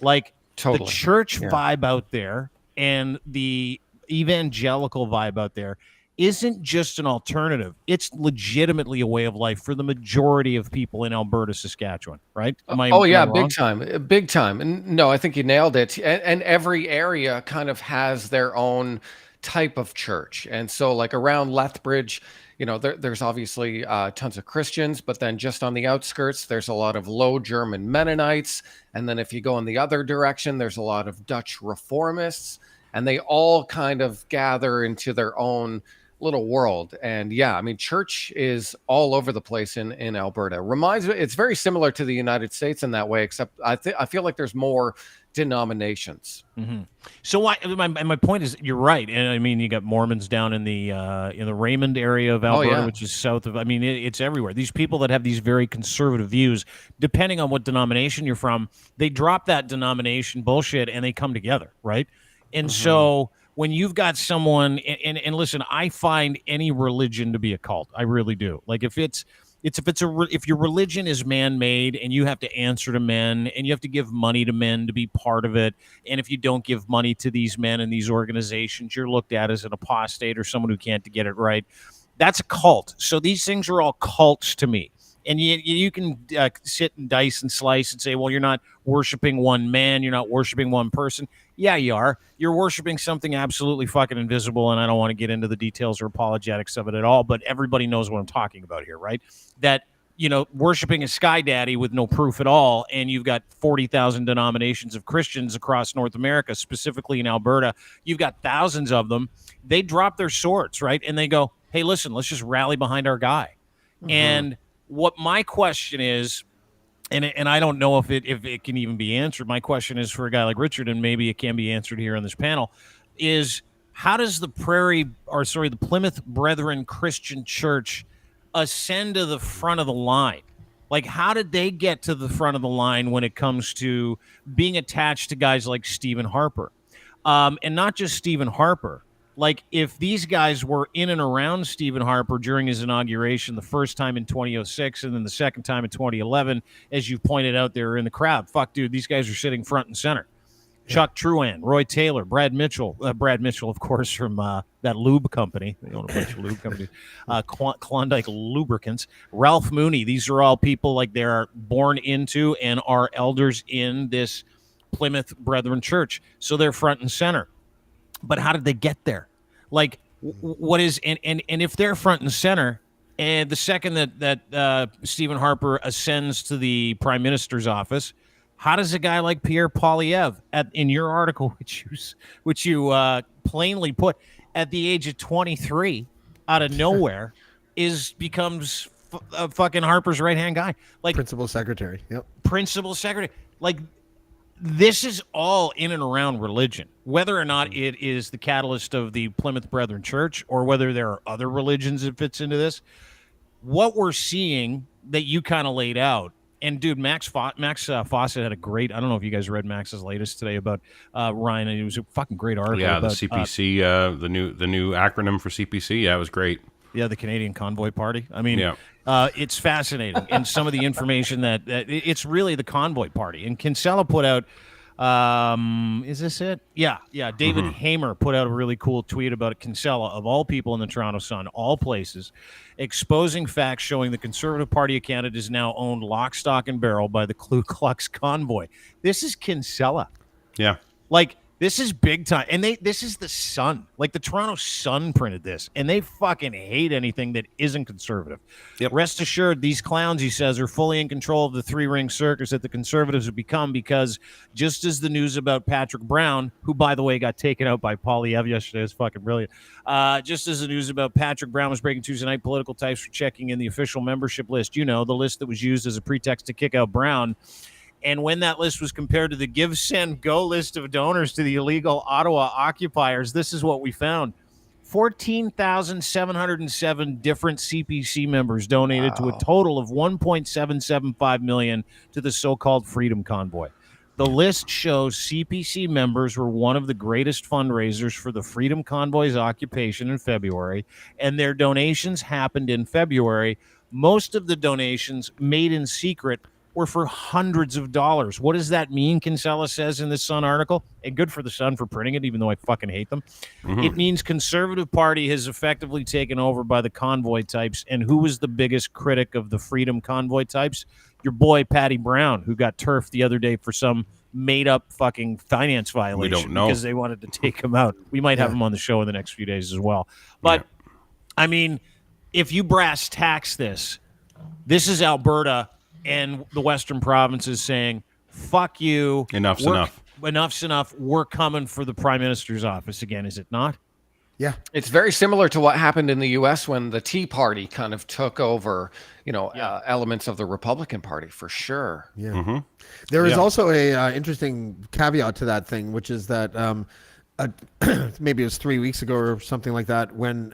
S1: Like, totally. The church vibe out there and the evangelical vibe out there isn't just an alternative. It's legitimately a way of life for the majority of people in Alberta, Saskatchewan, right? Am I
S4: big time. Big time. And no, I think you nailed it. And every area kind of has their own type of church. And so like around Lethbridge, you know, there's obviously tons of Christians, but then just on the outskirts, there's a lot of Low German Mennonites. And then if you go in the other direction, there's a lot of Dutch Reformists, and they all kind of gather into their own little world. And yeah, I mean, church is all over the place in Alberta. Reminds me, it's very similar to the United States in that way, except I feel like there's more denominations.
S1: So my point is, you're right. And I mean, you got Mormons down in the Raymond area of Alberta, which is south of, I mean, it's everywhere. These people that have these very conservative views, depending on what denomination you're from, they drop that denomination bullshit and they come together, right? And so when you've got someone, and listen, I find any religion to be a cult. I really do. Like, if your religion is man-made and you have to answer to men and you have to give money to men to be part of it, and if you don't give money to these men and these organizations, you're looked at as an apostate or someone who can't get it right. That's a cult. So these things are all cults to me. And you can sit and dice and slice and say, well, you're not worshiping one man, you're not worshiping one person. Yeah, you are. You're worshiping something absolutely fucking invisible, and I don't want to get into the details or apologetics of it at all, but everybody knows what I'm talking about here, right? That, you know, worshiping a sky daddy with no proof at all, and you've got 40,000 denominations of Christians across North America, specifically in Alberta. You've got thousands of them. They drop their swords, right? And they go, hey, listen, let's just rally behind our guy. And what my question is, and I don't know if it can even be answered. My question is for a guy like Richard, and maybe it can be answered here on this panel, is how does the Plymouth Brethren Christian Church ascend to the front of the line? Like, how did they get to the front of the line when it comes to being attached to guys like Stephen Harper? And not just Stephen Harper, Like, if these guys were in and around Stephen Harper during his inauguration, the first time in 2006 and then the second time in 2011, as you pointed out, they were in the crowd. Fuck, dude, these guys are sitting front and center. Chuck Truan, Roy Taylor, Brad Mitchell, of course, from that lube company. They own a bunch of lube companies. Klondike Lubricants. Ralph Mooney. These are all people like they are born into and are elders in this Plymouth Brethren Church. So they're front and center. But how did they get there? Like, what is and if they're front and center, and the second that Stephen Harper ascends to the Prime Minister's office, how does a guy like Pierre Poilievre, in your article, which you plainly put, at the age of 23, out of nowhere, becomes fucking Harper's right hand guy, like
S3: principal secretary? Yep,
S1: principal secretary. Like, this is all in and around religion, whether or not it is the catalyst of the Plymouth Brethren Church or whether there are other religions that fits into this. What we're seeing that you kind of laid out. And dude, Max Fawcett had a great. I don't know if you guys read Max's latest today about Ryan. And it was a fucking great article.
S2: Yeah,
S1: about,
S2: the CPC, the new acronym for CPC. Yeah, it was great. Yeah,
S1: the Canadian Convoy Party. I mean, it's fascinating, and some of the information that it's really the Convoy Party. And Kinsella put out. Is this it? Yeah. David Hamer put out a really cool tweet about Kinsella, of all people in the Toronto Sun, all places, exposing facts showing the Conservative Party of Canada is now owned lock, stock, and barrel by the Ku Klux Convoy. This is Kinsella.
S2: Yeah.
S1: Like, this is big time. And this is the Sun. Like, the Toronto Sun printed this, and they fucking hate anything that isn't conservative.
S2: Yep.
S1: Rest assured, these clowns, he says, are fully in control of the three-ring circus that the Conservatives have become, because just as the news about Patrick Brown, who, by the way, got taken out by Poilievre yesterday, is fucking brilliant. Just as the news about Patrick Brown was breaking Tuesday night, political types for checking in the official membership list, the list that was used as a pretext to kick out Brown. And when that list was compared to the Give, Send, Go list of donors to the illegal Ottawa occupiers, this is what we found. 14,707 different CPC members donated to a total of $1.775 million to the so-called Freedom Convoy. The list shows CPC members were one of the greatest fundraisers for the Freedom Convoy's occupation in February, and their donations happened in February. Most of the donations, made in secret, were for hundreds of dollars. What does that mean, Kinsella says in this Sun article? And good for the Sun for printing it, even though I fucking hate them. It means Conservative Party has effectively taken over by the convoy types. And who was the biggest critic of the Freedom Convoy types? Your boy, Patty Brown, who got turfed the other day for some made-up fucking finance violation.
S2: We don't know.
S1: Because they wanted to take him out. We might have him on the show in the next few days as well. But, I mean, if you brass tacks this is Alberta and the Western provinces saying, fuck you.
S2: Enough's enough.
S1: Enough's enough. We're coming for the Prime Minister's office again, is it not?
S3: Yeah.
S4: It's very similar to what happened in the U.S. when the Tea Party kind of took over, elements of the Republican Party, for sure.
S3: Yeah. There is also a interesting caveat to that thing, which is that maybe it was 3 weeks ago or something like that, when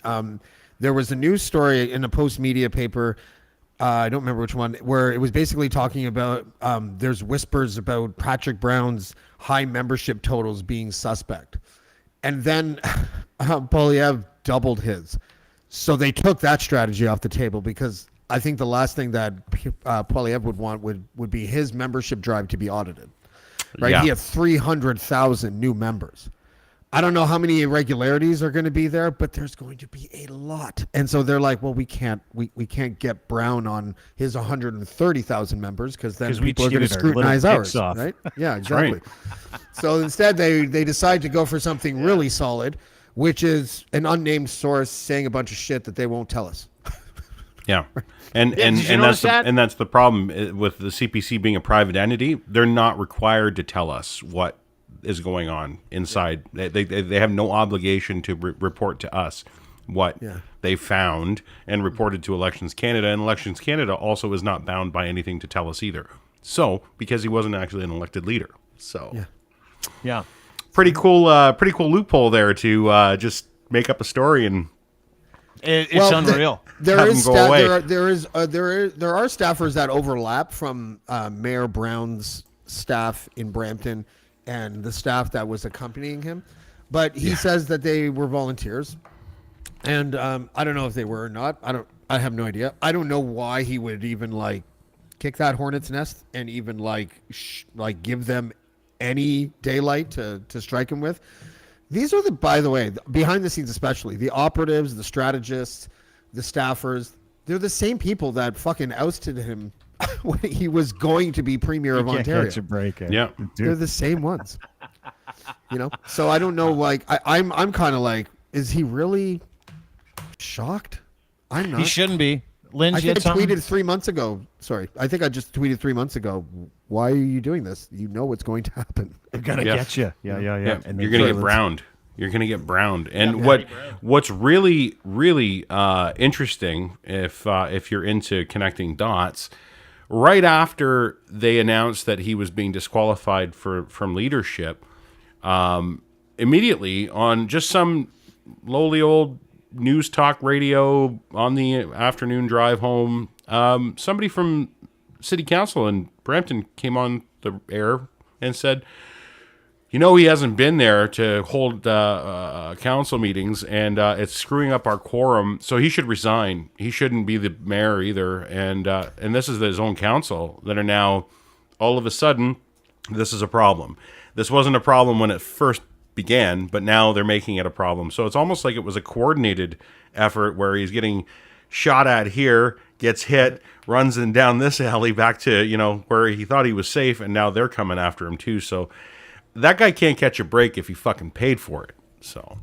S3: there was a news story in a Post media paper, I don't remember which one, where it was basically talking about there's whispers about Patrick Brown's high membership totals being suspect. And then Poilievre doubled his. So they took that strategy off the table, because I think the last thing that Poilievre would want would be his membership drive to be audited. Right?
S2: Yeah.
S3: He had 300,000 new members. I don't know how many irregularities are going to be there, but there's going to be a lot. And so they're like, well, we can't get Brown on his 130,000 members, because then people are going to scrutinize ours. Right? Yeah, exactly.
S2: Right.
S3: So instead, they decide to go for something really solid, which is an unnamed source saying a bunch of shit that they won't tell us.
S2: Yeah. And that's the problem with the CPC being a private entity. They're not required to tell us what is going on inside. They have no obligation to report to us what they found and reported to Elections Canada, and Elections Canada also is not bound by anything to tell us either. So, because he wasn't actually an elected leader. So,
S1: yeah,
S2: pretty cool loophole there to just make up a story, and
S1: it's unreal.
S3: There are staffers that overlap from Mayor Brown's staff in Brampton and the staff that was accompanying him. But he says that they were volunteers, and I don't know if they were or not. I have no idea. I don't know why he would even like kick that hornet's nest and even like give them any daylight to strike him with. These are by the way, behind the scenes, especially the operatives, the strategists, the staffers. They're the same people that fucking ousted him when he was going to be premier of Ontario.
S1: Catch a break.
S2: Yeah,
S3: they're the same ones. So I don't know. Like I'm kind of like, is he really shocked? I'm not.
S1: He shouldn't be. Lindsay,
S3: I tweeted 3 months ago. Sorry, I think I just tweeted 3 months ago. Why are you doing this? You know what's going to happen.
S1: They're gonna get you. Yeah.
S2: And you're gonna get browned. You're gonna get browned. And what's really interesting, if you're into connecting dots, right after they announced that he was being disqualified from leadership, immediately on just some lowly old news talk radio on the afternoon drive home, somebody from City Council in Brampton came on the air and said, he hasn't been there to hold council meetings, and it's screwing up our quorum, so he should resign. He shouldn't be the mayor either. And this is his own council that are now, all of a sudden, this is a problem. This wasn't a problem when it first began, but now they're making it a problem. So it's almost like it was a coordinated effort where he's getting shot at here, gets hit, runs down this alley back to, where he thought he was safe, and now they're coming after him too. So that guy can't catch a break if he fucking paid for it. So,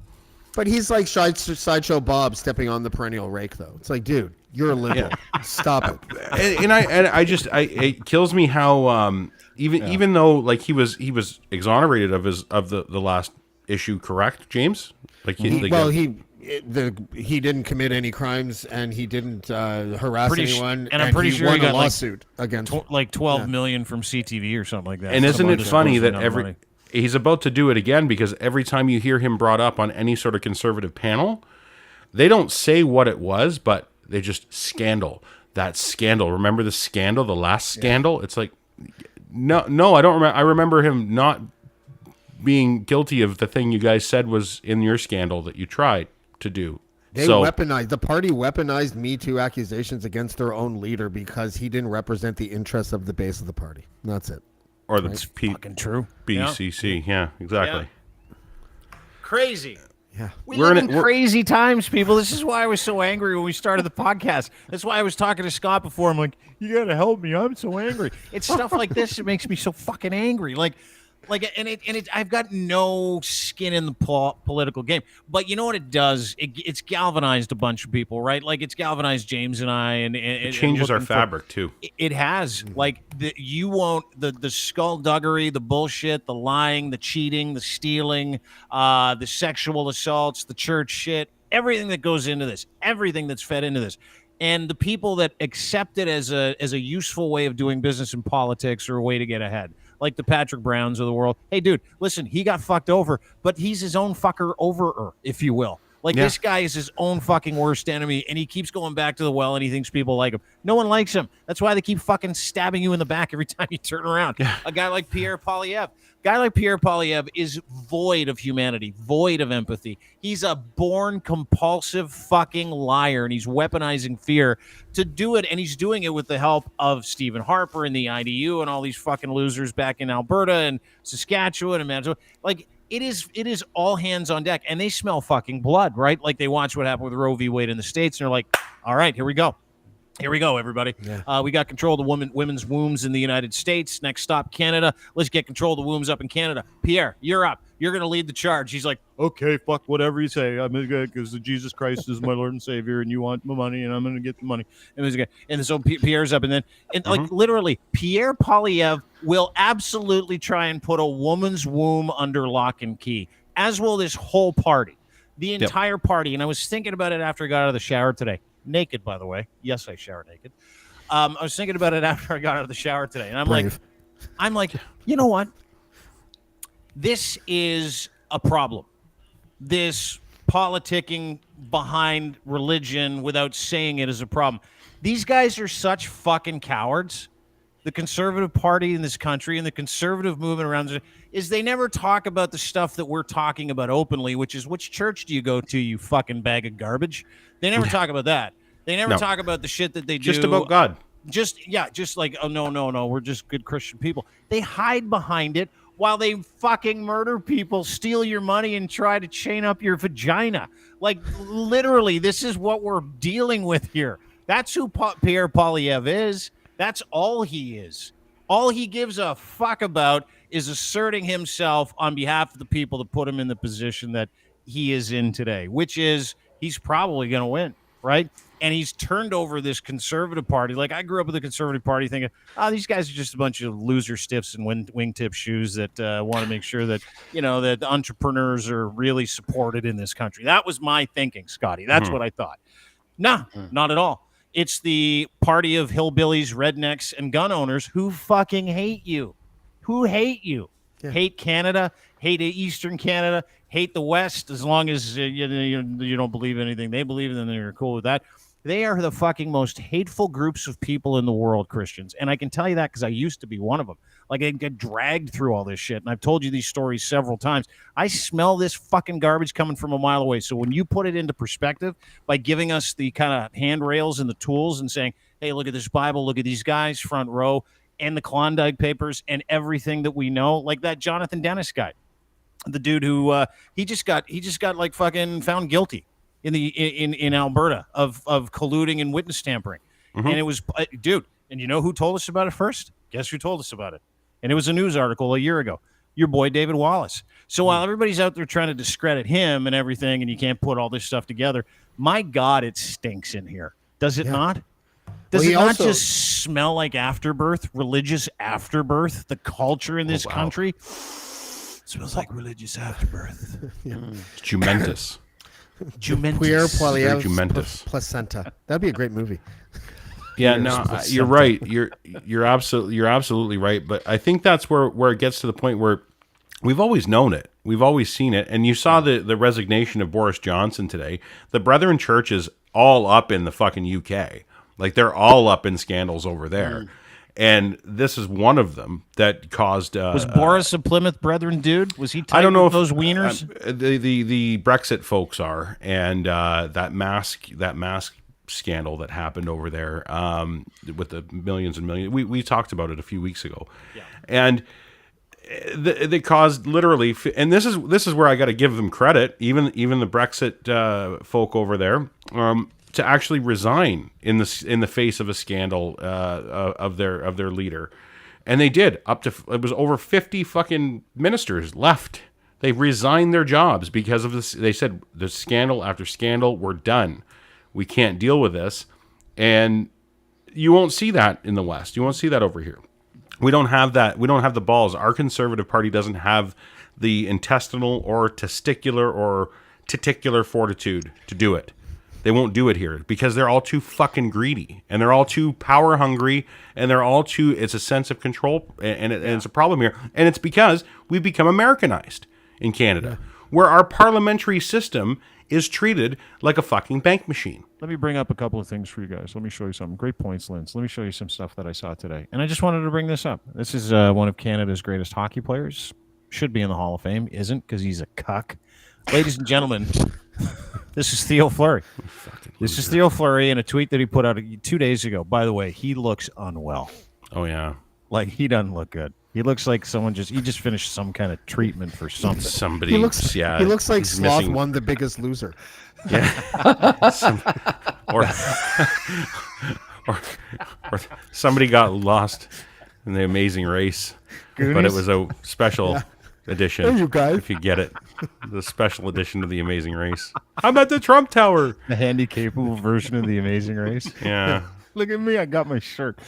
S3: but he's like Sideshow Bob stepping on the perennial rake, though. It's like, dude, you're a liberal. Yeah. Stop it.
S2: It kills me how even though like he was exonerated of the last issue, correct, James?
S3: He didn't commit any crimes and he didn't harass anyone.
S1: And I'm pretty sure
S3: won
S1: he got
S3: a lawsuit against
S1: like 12 million from CTV or something like that.
S2: And isn't it funny that he's about to do it again, because every time you hear him brought up on any sort of conservative panel, they don't say what it was, but they just scandal. That scandal. Remember the scandal, the last scandal? Yeah. It's like, no, I don't remember. I remember him not being guilty of the thing you guys said was in your scandal that you tried to do.
S3: The party weaponized Me Too accusations against their own leader because he didn't represent the interests of the base of the party. That's it.
S2: Or the
S1: fucking true.
S2: BCC. Yeah, exactly.
S1: Yeah. Crazy.
S3: Yeah.
S1: We live in crazy times, people. This is why I was so angry when we started the podcast. That's why I was talking to Scott before. I'm like, you got to help me. I'm so angry. It's stuff like this that makes me so fucking angry. I've got no skin in the political game, but you know what it does? It's galvanized a bunch of people, right? Like it's galvanized James and I, and it
S2: changes our fabric too.
S1: It has, like the skullduggery, the bullshit, the lying, the cheating, the stealing, the sexual assaults, the church shit, everything that goes into this, everything that's fed into this. And the people that accept it as a useful way of doing business in politics or a way to get ahead, like the Patrick Browns of the world. Hey, dude, listen, he got fucked over, but he's his own fucker overer, if you will. This guy is his own fucking worst enemy, and he keeps going back to the well, and he thinks people like him. No one likes him. That's why they keep fucking stabbing you in the back every time you turn around. Yeah. A guy like Pierre Poilievre. Is void of humanity, void of empathy. He's a born compulsive fucking liar, and he's weaponizing fear to do it, and he's doing it with the help of Stephen Harper and the IDU and all these fucking losers back in Alberta and Saskatchewan and Manitoba. It is all hands on deck, and they smell fucking blood, right? Like they watch what happened with Roe v. Wade in the States, and they're like, all right, here we go. Here we go, everybody. Yeah. We got control of the women's wombs in the United States. Next stop, Canada. Let's get control of the wombs up in Canada. Pierre, you're up. You're going to lead the charge. He's like, okay, fuck whatever you say. I'm going to because Jesus Christ is my Lord and Savior, and you want my money, and I'm going to get the money. And so Pierre's up, and then literally, Pierre Poilievre will absolutely try and put a woman's womb under lock and key, as will this whole party, the entire party. And I was thinking about it after I got out of the shower today. Naked, by the way. Yes, I shower naked. I was thinking about it after I got out of the shower today, and I'm like, you know what? This is a problem. This politicking behind religion without saying it is a problem. These guys are such fucking cowards the conservative party in this country and the conservative movement around is they never talk about the stuff that we're talking about openly, which is which church do you go to, you fucking bag of garbage? They never talk about that. They never talk about the shit that they do.
S2: Just about God.
S1: Just like, oh, no, we're just good Christian people. They hide behind it while they fucking murder people, steal your money, and try to chain up your vagina. Like, literally, this is what we're dealing with here. That's who Pierre Poilievre is. That's all he is. All he gives a fuck about is asserting himself on behalf of the people that put him in the position that he is in today, which is he's probably going to win, right? And he's turned over this conservative party. Like, I grew up with the conservative party thinking, oh, these guys are just a bunch of loser stiffs in wingtip shoes that want to make sure that, that the entrepreneurs are really supported in this country. That was my thinking, Scotty. That's what I thought. No, not at all. It's the party of hillbillies, rednecks, and gun owners who fucking hate you. Who hate you. Yeah. Hate Canada, hate Eastern Canada, hate the West, as long as you don't believe anything they believe, and then you're cool with that. They are the fucking most hateful groups of people in the world, Christians. And I can tell you that because I used to be one of them. Like, I get dragged through all this shit. And I've told you these stories several times. I smell this fucking garbage coming from a mile away. So when you put it into perspective by giving us the kind of handrails and the tools and saying, hey, look at this Bible, look at these guys, front row, and the Klondike Papers and everything that we know, like that Jonathan Dennis guy, the dude who he just got like fucking found guilty in Alberta of colluding and witness tampering. And it was, dude, and you know who told us about it first? Guess who told us about it? And it was a news article a year ago. Your boy, David Wallace. So while everybody's out there trying to discredit him and everything, and you can't put all this stuff together, my God, it stinks in here. Does it not? Does it not just smell like afterbirth, religious afterbirth? The culture in this country smells like religious afterbirth.
S2: Jumentus.
S3: Pierre Poilievre's placenta. That'd be a great movie.
S2: Yeah, no, you're right. You're absolutely right. But I think that's where it gets to the point where we've always known it. We've always seen it. And you saw the resignation of Boris Johnson today. The Brethren Church is all up in the fucking UK. Like, they're all up in scandals over there. And this is one of them that caused.
S1: Was Boris a Plymouth Brethren dude? Was he tight
S2: I don't know
S1: with
S2: if
S1: those wieners?
S2: The Brexit folks are, and that mask scandal that happened over there with the millions and millions. We talked about it a few weeks ago, and they caused literally. And this is where I got to give them credit. Even the Brexit folk over there. To actually resign in the face of a scandal of their leader, and they did. It was over 50 fucking ministers left. They resigned their jobs because of this. They said the scandal after scandal, we're done. We can't deal with this, and you won't see that in the West. You won't see that over here. We don't have that. We don't have the balls. Our Conservative Party doesn't have the intestinal or testicular or testicular fortitude to do it. They won't do it here because they're all too fucking greedy, and they're all too power hungry, and they're all too. It's a sense of control, and it's a problem here, and it's because we've become Americanized in Canada, where our parliamentary system is treated like a fucking bank machine.
S1: Let me bring up a couple of things for you guys. Let me show you something. Great points, Linz. Let me show you some stuff that I saw today, and I just wanted to bring this up. This is one of Canada's greatest hockey players. Should be in the Hall of Fame, isn't because he's a cuck. Ladies and gentlemen. This is Theo Fleury. This is Theo Fleury in a tweet that he put out 2 days ago. By the way, he looks unwell.
S2: Oh, yeah.
S1: Like, he doesn't look good. He looks like someone just finished some kind of treatment for something.
S2: Somebody,
S3: he looks like Sloth won The Biggest Loser.
S2: Yeah. or somebody got lost in The Amazing Race. Goonies? But it was a special edition.
S3: There you guys.
S2: If you get it. The special edition of The Amazing Race. I'm at the Trump Tower.
S1: The handicapable version of The Amazing Race.
S2: Yeah.
S1: Look at me. I got my shirt.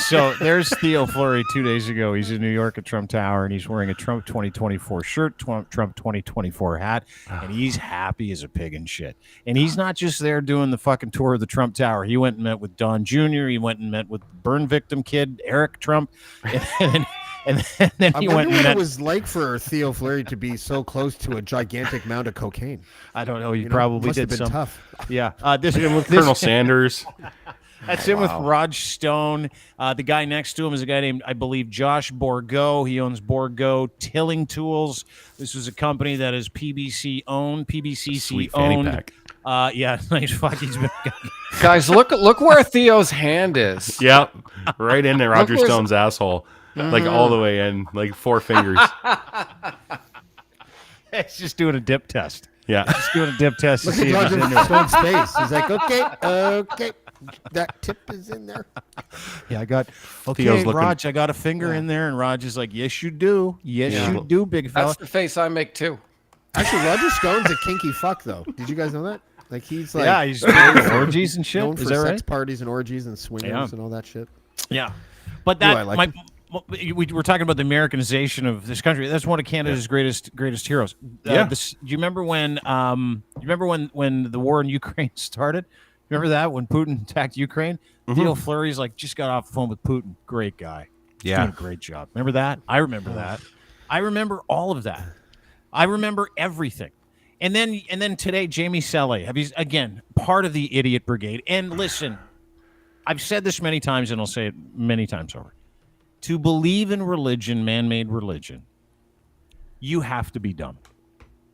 S1: So there's Theo Fleury 2 days ago. He's in New York at Trump Tower, and he's wearing a Trump 2024 shirt, Trump 2024 hat, and he's happy as a pig in shit. And he's not just there doing the fucking tour of the Trump Tower. He went and met with Don Jr. He went and met with the burn victim kid, Eric Trump. And then he went and met.
S3: What it was like for Theo Fleury to be so close to a gigantic mound of cocaine.
S1: I don't know. He probably
S3: must
S1: did
S3: have been
S1: some.
S3: Tough.
S1: Yeah.
S2: Colonel Sanders.
S1: That's him with Raj Stone. The guy next to him is a guy named, I believe, Josh Borgo. He owns Borgo Tilling Tools. This was a company that is PBC owned, PBCC
S2: Sweet fanny
S1: owned.
S2: pack.
S1: Yeah, nice fuck. He's been
S4: Guys, look where Theo's hand is.
S2: Yep, right in there, Roger Stone's asshole, like all the way in, like 4 fingers.
S1: He's just doing a dip test.
S2: Yeah,
S1: Just doing a dip test to
S3: Look
S1: see
S3: at
S1: if it's in
S3: Roger
S1: there.
S3: Stone's face. He's like, okay, that tip is in there.
S1: Yeah, I got
S2: Theo's looking-
S1: Raj, I got a finger in there, and Raj is like, yes, you do. Yes, you do, big fella.
S4: That's the face I make too.
S3: Actually, Roger Stone's a kinky fuck, though. Did you guys know that? Like, he's like,
S1: Yeah, he's doing orgies and shit.
S3: known for
S1: Is that
S3: sex
S1: right?
S3: parties and orgies and swingers and all that shit.
S1: Yeah, but
S3: I
S1: that
S3: like
S1: we were talking about the Americanization of this country. That's one of Canada's greatest heroes.
S2: Yeah.
S1: Do you remember when? When the war in Ukraine started? Remember that when Putin attacked Ukraine? Theo Fleury's like just got off the phone with Putin. Great guy. He's
S2: Yeah.
S1: doing a great job. Remember that? I remember that. I remember all of that. I remember everything. And then today, Jamie Selle, he's again part of the idiot brigade. And listen, I've said this many times, and I'll say it many times over. To believe in religion, man-made religion, you have to be dumb.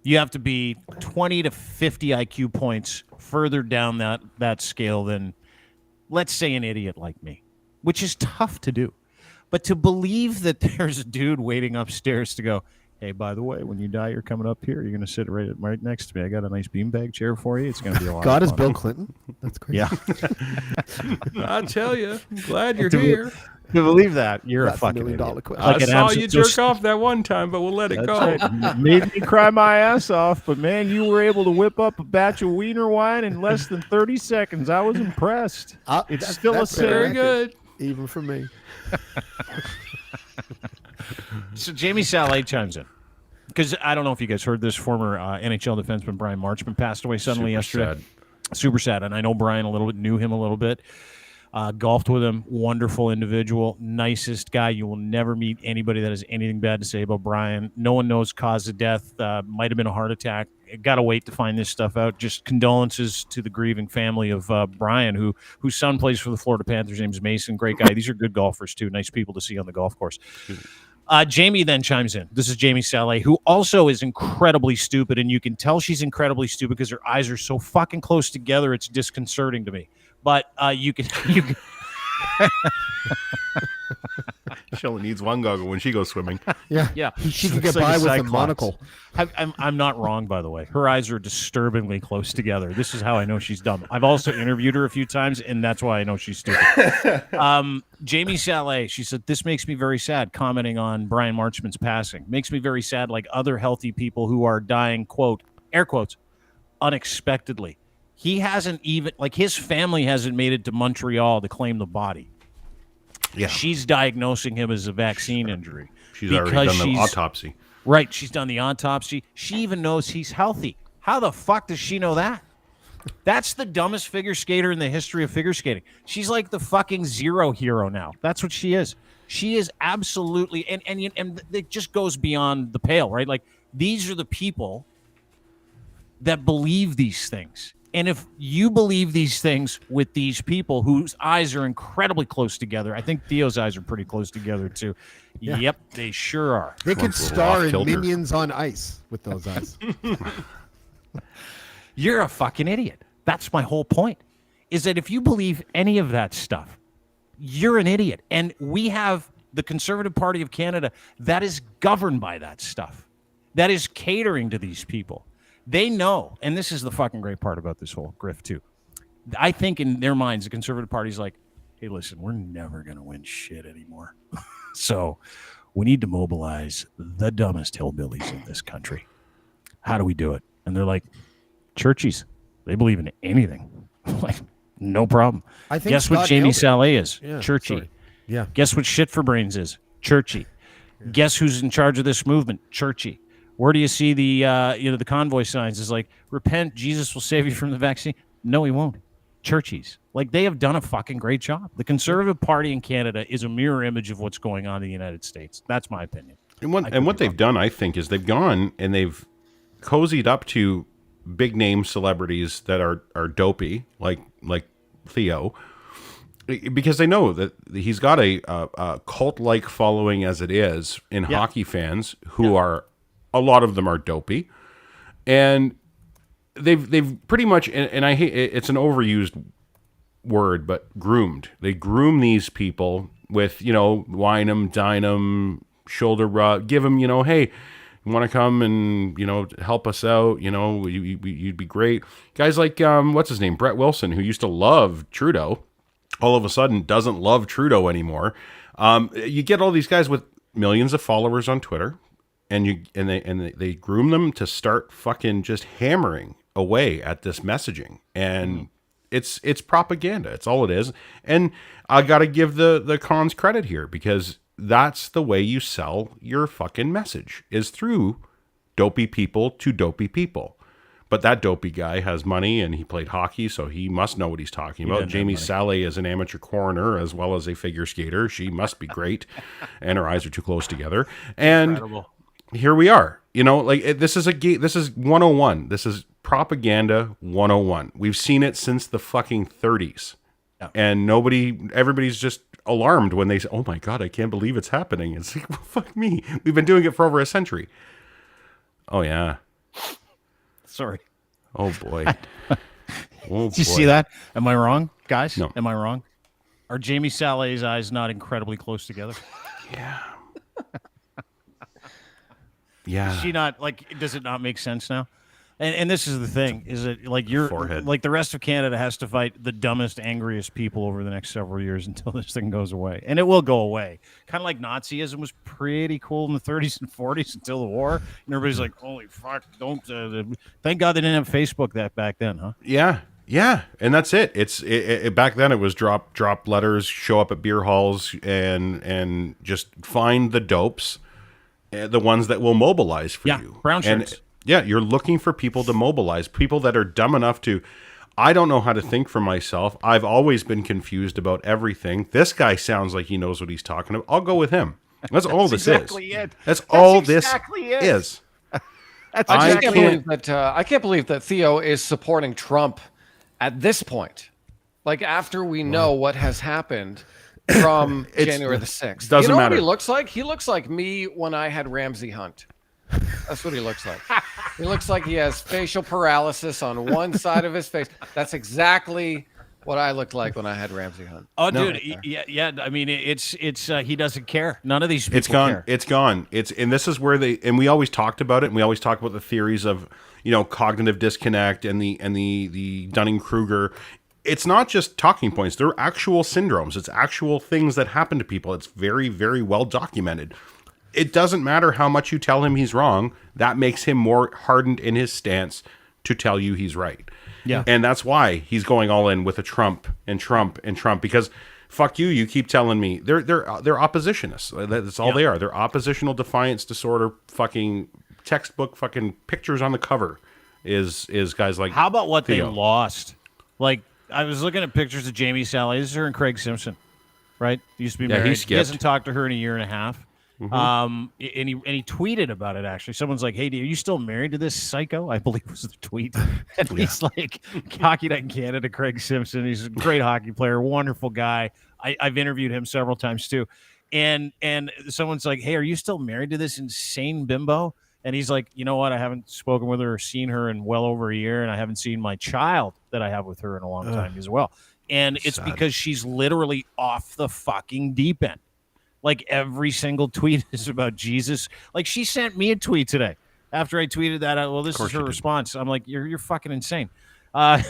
S1: You have to be 20 to 50 IQ points further down that scale than, let's say, an idiot like me, which is tough to do. But to believe that there's a dude waiting upstairs to go, hey, by the way, when you die, you're coming up here. You're going to sit right next to me. I got a nice beanbag chair for you. It's going to be a lot
S3: God
S1: of
S3: is
S1: fun.
S3: Bill Clinton. That's crazy.
S1: Yeah.
S2: I tell you, glad you're here.
S1: To believe that, you're
S3: That's
S1: a fucking
S3: $1 million
S1: idiot.
S3: question.
S1: Like an absolute- just-
S2: off that one time, but we'll let it
S1: That's right. Made me cry my ass off, but man, you were able to whip up a batch of wiener wine in less than 30 seconds. I was impressed. It's still a
S3: that's
S1: sin.
S3: very good. Even for me.
S1: So Jamie Selle chimes in. Because I don't know if you guys heard this, former NHL defenseman Bryan Marchman passed away suddenly yesterday. Super sad. And I know Brian a little bit, knew him a little bit. Golfed with him, wonderful individual, nicest guy. You will never meet anybody that has anything bad to say about Brian. No one knows cause of death. Might have been a heart attack. Got to wait to find this stuff out. Just condolences to the grieving family of Brian, whose son plays for the Florida Panthers. His name is Mason. Great guy. These are good golfers too. Nice people to see on the golf course. Jamie then chimes in. This is Jamie Selle, who also is incredibly stupid, and you can tell she's incredibly stupid because her eyes are so fucking close together. It's disconcerting to me. But you can.
S2: She only needs one goggle when she goes swimming.
S3: Yeah. She could get
S1: Looks like
S3: by
S1: a
S3: with a
S1: cyclops.
S3: monocle.
S1: I'm not wrong, by the way. Her eyes are disturbingly close together. This is how I know she's dumb. I've also interviewed her a few times, and that's why I know she's stupid. Jamie Selle, she said, this makes me very sad, commenting on Bryan Marchman's passing. Makes me very sad, like other healthy people who are dying, quote, air quotes, unexpectedly. He hasn't even, like his family hasn't made it to Montreal to claim the body.
S2: Yeah,
S1: She's diagnosing him as a vaccine injury.
S2: she's already done the autopsy.
S1: Right, she's done the autopsy. She even knows he's healthy. How the fuck does she know that? That's the dumbest figure skater in the history of figure skating. She's like the fucking zero hero now. That's what she is. She is absolutely, and it just goes beyond the pale, right? Like, these are the people that believe these things. And if you believe these things with these people whose eyes are incredibly close together, I think Theo's eyes are pretty close together too.
S3: Yeah.
S1: Yep, they sure are.
S3: They could
S2: One's a little
S3: star in
S2: off-kilter.
S3: Minions on Ice with those eyes.
S1: You're a fucking idiot. That's my whole point, is that if you believe any of that stuff, you're an idiot. And we have the Conservative Party of Canada that is governed by that stuff, that is catering to these people. They know, and this is the fucking great part about this whole grift too. I think in their minds, the Conservative Party's like, hey, listen, we're never going to win shit anymore. So we need to mobilize the dumbest hillbillies in this country. How do we do it? And they're like, churchies. They believe in anything. Like, no problem.
S3: I think
S1: Guess what
S3: Scott
S1: Jamie
S3: nailed it.
S1: Selle is?
S3: Yeah,
S1: Churchy.
S3: sorry. Yeah.
S1: Guess what Shit for Brains is? Churchy. Guess who's in charge of this movement? Churchy. Where do you see the the convoy signs? Is like, repent, Jesus will save you from the vaccine. No, he won't. Churchies. Like, they have done a fucking great job. The Conservative Party in Canada is a mirror image of what's going on in the United States. That's my opinion.
S2: And what they've done, I think, is they've gone and they've cozied up to big name celebrities that are dopey, like Theo, Because they know that he's got a cult-like following as it is in hockey fans who are, a lot of them are dopey, and they've pretty much, and I hate it's an overused word, but groomed. They groom these people with, wine them, dine them, shoulder rub, give them, hey, you want to come and, help us out, you'd be great. Guys like, what's his name, Brett Wilson, who used to love Trudeau, all of a sudden doesn't love Trudeau anymore. You get all these guys with millions of followers on Twitter, and they groom them to start fucking just hammering away at this messaging, and it's propaganda. It's all it is. And I got to give the cons credit here, because that's the way you sell your fucking message, is through dopey people to dopey people. But that dopey guy has money, and he played hockey, so he must know what he's talking about. Jamie Salé is an amateur coroner as well as a figure skater. She must be great, and her eyes are too close together. And incredible. Here we are. This is 101. This is propaganda 101. We've seen it since the fucking 30s. Yeah. And everybody's just alarmed when they say, "Oh my God, I can't believe it's happening." It's like, well, fuck me. We've been doing it for over a century. Oh yeah.
S1: Sorry.
S2: Oh boy.
S1: Did you see that? Am I wrong, guys?
S2: No.
S1: Am I wrong? Are Jamie Salé's eyes not incredibly close together?
S2: Yeah. Yeah.
S1: Is she not, does it not make sense now? And this is the thing, is it
S2: Forehead.
S1: the rest of Canada has to fight the dumbest, angriest people over the next several years until this thing goes away. And it will go away. Kind of like Nazism was pretty cool in the 30s and 40s until the war. And everybody's like, holy fuck, don't, thank God they didn't have Facebook back then, huh?
S2: Yeah. Yeah. And that's it. Back then it was drop letters, show up at beer halls and just find the dopes, the ones that will mobilize for you.
S1: Brown shirts.
S2: Yeah, you're looking for people to mobilize, people that are dumb enough to, I don't know how to think for myself. I've always been confused about everything. This guy sounds like he knows what he's talking about. I'll go with him. That's all this
S1: exactly
S2: is.
S1: It.
S2: That's all
S1: exactly
S2: this
S1: it.
S2: is.
S4: I can't believe that Theo is supporting Trump at this point. After we know what has happened from January the 6th.
S2: Doesn't matter.
S4: What he looks like? He looks like me when I had Ramsey Hunt. That's what he looks like. He looks like he has facial paralysis on one side of his face. That's exactly what I looked like when I had Ramsey Hunt.
S1: Oh, no. Dude, yeah. I mean, it's he doesn't care. None of these people
S2: It's gone.
S1: care.
S2: It's gone. And this is where we always talked about it, and we always talk about the theories of, cognitive disconnect and the Dunning-Kruger. It's not just talking points. They're actual syndromes. It's actual things that happen to people. It's very, very well documented. It doesn't matter how much you tell him he's wrong. That makes him more hardened in his stance to tell you he's right.
S1: Yeah.
S2: And that's why he's going all in with a Trump, because fuck you, you keep telling me they're oppositionists. That's all they are. They're oppositional defiance disorder, fucking textbook fucking pictures on the cover is guys like
S1: How about what
S2: Theo.
S1: they lost? I was looking at pictures of Jamie Salé. This is her and Craig Simpson, right? Used to be married. He hasn't talked to her in a year and a half. Mm-hmm. And he tweeted about it, actually. Someone's like, "Hey, are you still married to this psycho?" I believe was the tweet. And he's like, Hockey Night in Canada, Craig Simpson. He's a great hockey player, wonderful guy. I've interviewed him several times too. And someone's like, "Hey, are you still married to this insane bimbo?" And he's like, "You know what? I haven't spoken with her or seen her in well over a year, and I haven't seen my child that I have with her in a long time as well." And it's sad. Because she's literally off the fucking deep end. Every single tweet is about Jesus. She sent me a tweet today after I tweeted that out. Well, this is her response. I'm like, you're fucking insane.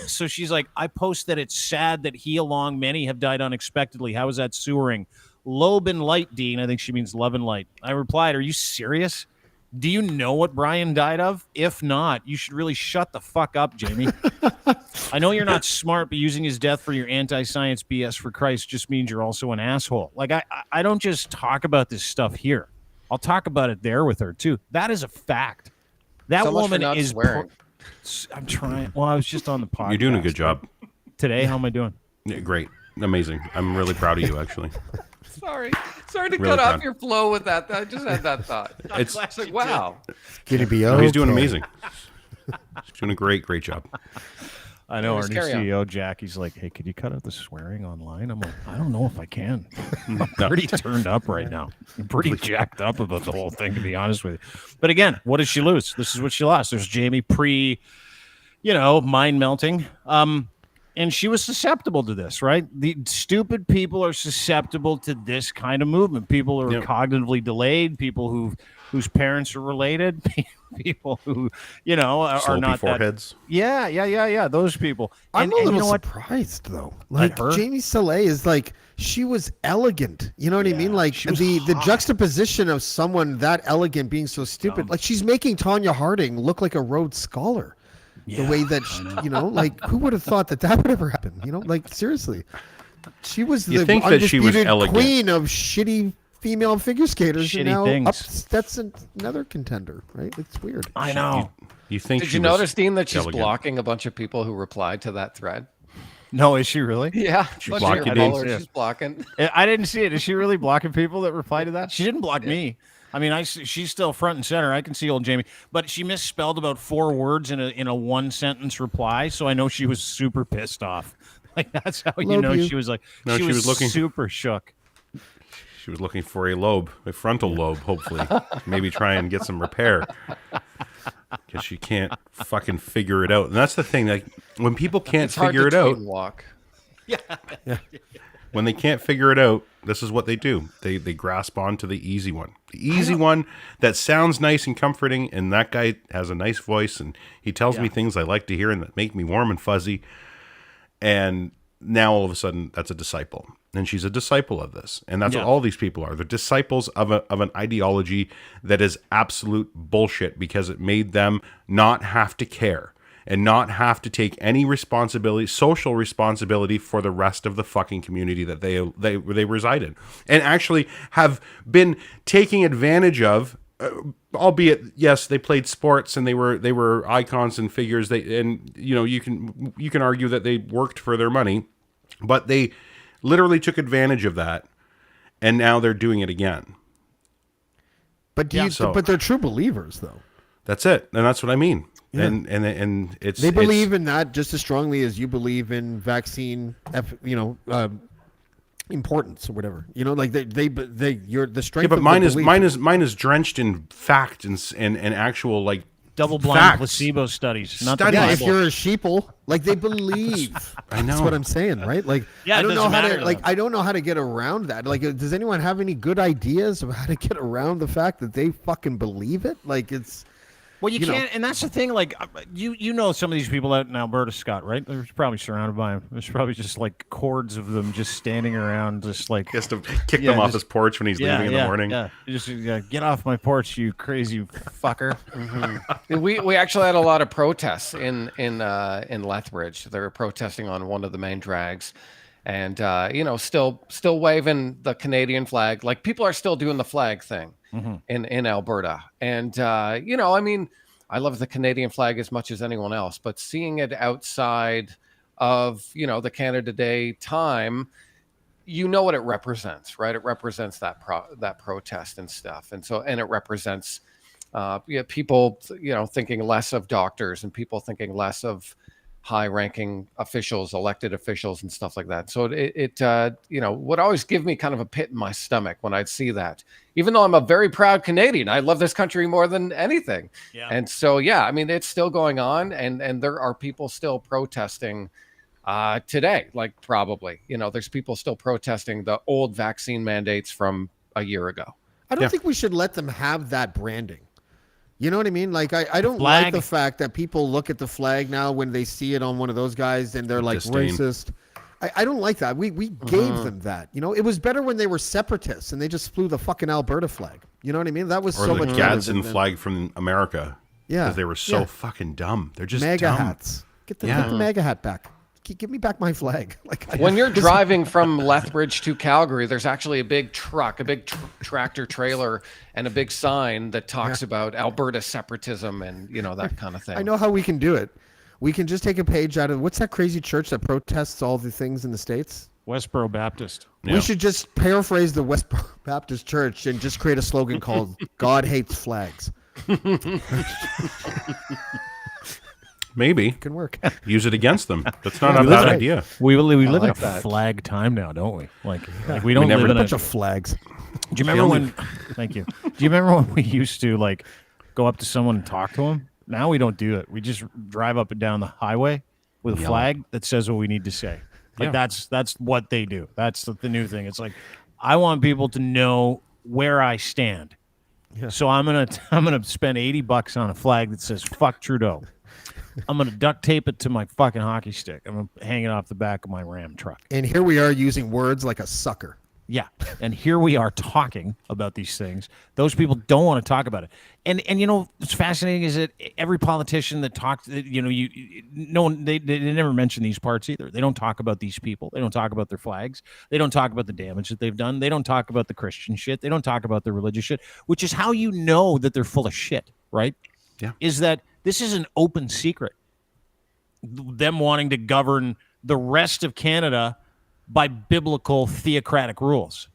S1: So she's like, "I post that it's sad that he, along many, have died unexpectedly. How is that sewering? Lobe and light, Dean." I think she means love and light. I replied, "Are you serious? Do you know what Brian died of? If not, you should really shut the fuck up, Jamie. I know you're not smart, but using his death for your anti-science BS for Christ just means you're also an asshole." I don't just talk about this stuff here. I'll talk about it there with her, too. That is a fact. That woman is... I'm trying. Well, I was just on the podcast.
S2: You're doing a good job.
S1: Today, how am I doing?
S2: Yeah, great. Amazing. I'm really proud of you, actually.
S4: Sorry to cut off your flow with that. I just had that thought.
S2: It's
S4: like, wow.
S3: Gonna be
S2: he's doing amazing. He's doing a great job.
S1: I know our new CEO, Jack, he's like, hey, could you cut out the swearing online? I'm like, I don't know if I can. I'm pretty turned up right now. I'm pretty jacked up about the whole thing, to be honest with you. But again, what did she lose? This is what she lost. There's Jamie mind melting. And she was susceptible to this, right? The stupid people are susceptible to this kind of movement. People who are cognitively delayed, people whose parents are related, people who, are not
S2: foreheads.
S1: Yeah. Those people.
S3: I'm a little surprised though. Like Jamie Soleil is like, she was elegant. You know what I mean? Like the juxtaposition of someone that elegant being so stupid. Like she's making Tanya Harding look like a Rhodes Scholar. The way that, like, who would have thought that would ever happen? Like, seriously. She was the undisputed queen of shitty female figure skaters.
S1: Shitty
S3: and now
S1: things.
S3: That's another contender, right? It's weird.
S1: I know.
S2: You think?
S4: Did you notice, Dean, that she's blocking a bunch of people who replied to that thread?
S1: No, is she really?
S4: Yeah.
S2: She's blocking.
S4: She's blocking.
S1: I didn't see it. Is she really blocking people that reply to that? She didn't block me. I mean, she's still front and center. I can see old Jamie, but she misspelled about 4 words in a 1-sentence reply, so I know she was super pissed off. Like that's how she was like. No, she was looking super shook.
S2: She was looking for a frontal lobe, hopefully, maybe try and get some repair, because she can't fucking figure it out. And that's the thing, like when people can't figure it out.
S4: Walk.
S1: Yeah.
S2: When they can't figure it out, this is what they do. They grasp onto the easy one. The easy one that sounds nice and comforting, and that guy has a nice voice, and he tells me things I like to hear and that make me warm and fuzzy. And now all of a sudden, that's a disciple. And she's a disciple of this. And that's what all these people are. They're disciples of an ideology that is absolute bullshit because it made them not have to care and not have to take any responsibility, social responsibility for the rest of the fucking community that they reside in, and actually have been taking advantage of. Albeit, yes, they played sports and they were icons and figures. You can argue that they worked for their money, but they literally took advantage of that, and now they're doing it again.
S3: But but they're true believers, though.
S2: That's it, and that's what I mean. Yeah. And
S3: they believe in that just as strongly as you believe in vaccine, importance or whatever. Like you're the strength.
S2: Yeah, but mine is drenched in fact and actual like
S1: double-blind placebo studies. Not the
S3: if you're a sheeple, like they believe.
S2: I know.
S3: That's what I'm saying, right? Like I don't know how to get around that. Like, does anyone have any good ideas of how to get around the fact that they fucking believe it? Like it's.
S1: Well, you can't, and that's the thing. Like, you know, some of these people out in Alberta, Scott, right? They're probably surrounded by them. There's probably just like hordes of them just standing around, just like
S2: he has to kick them off his porch when he's leaving in the morning.
S1: Yeah, just get off my porch, you crazy fucker.
S4: Mm-hmm. We actually had a lot of protests in Lethbridge. They were protesting on one of the main drags. And still waving the Canadian flag. Like people are still doing the flag thing in Alberta. And I mean, I love the Canadian flag as much as anyone else, but seeing it outside of the Canada Day time, what it represents, right? It represents that protest and stuff, and it represents people thinking less of doctors and people thinking less of high-ranking officials, elected officials, and stuff like that. So it would always give me kind of a pit in my stomach when I'd see that. Even though I'm a very proud Canadian, I love this country more than anything. Yeah. And so, I mean, it's still going on, and there are people still protesting today. Like probably, there's people still protesting the old vaccine mandates from a year ago.
S3: I don't think we should let them have that branding. You know what I mean? Like, I don't like the fact that people look at the flag now when they see it on one of those guys and they're like racist. I don't like that. We gave them that. It was better when they were separatists and they just flew the fucking Alberta flag. You know what I mean? That was so much better. Or the
S2: Gadsden flag from America.
S3: Yeah.
S2: Because they were so fucking dumb. They're just
S3: MAGA
S2: dumb.
S3: hats. Get the MAGA hat back. Give me back my flag.
S4: When you're driving from Lethbridge to Calgary, there's actually a big truck, a big tractor trailer, and a big sign that talks about Alberta separatism and that kind of thing.
S3: I know how we can do it. We can just take a page out of what's that crazy church that protests all the things in the States?
S1: Westboro Baptist.
S3: Yeah. We should just paraphrase the Westboro Baptist Church and just create a slogan called "God hates flags."
S2: maybe.
S3: It can work.
S2: Use it against them. That's not a bad idea.
S1: We live in
S4: like
S1: a
S4: that.
S1: flag time now, don't we? Like we don't
S2: never
S1: live in
S3: Bunch
S1: a
S3: of flags.
S1: Do you remember when? Thank you. Do you remember when we used to like go up to someone and talk to them? Now we don't do it. We just drive up and down the highway with a flag that says what we need to say. Like that's what they do. That's the new thing. It's like I want people to know where I stand. Yeah. So I'm gonna spend $80 on a flag that says "fuck Trudeau." I'm gonna duct tape it to my fucking hockey stick. I'm gonna hang it off the back of my Ram truck.
S3: And here we are using words like a sucker.
S1: Yeah, and here we are talking about these things. Those people don't want to talk about it. And you know what's fascinating is that every politician that talks, you know, no one they never mention these parts either. They don't talk about these people. They don't talk about their flags. They don't talk about the damage that they've done. They don't talk about the Christian shit. They don't talk about the religious shit, which is how you know that they're full of shit, right?
S2: Yeah.
S1: Is that this is an open secret. Them wanting to govern the rest of Canada by biblical theocratic rules.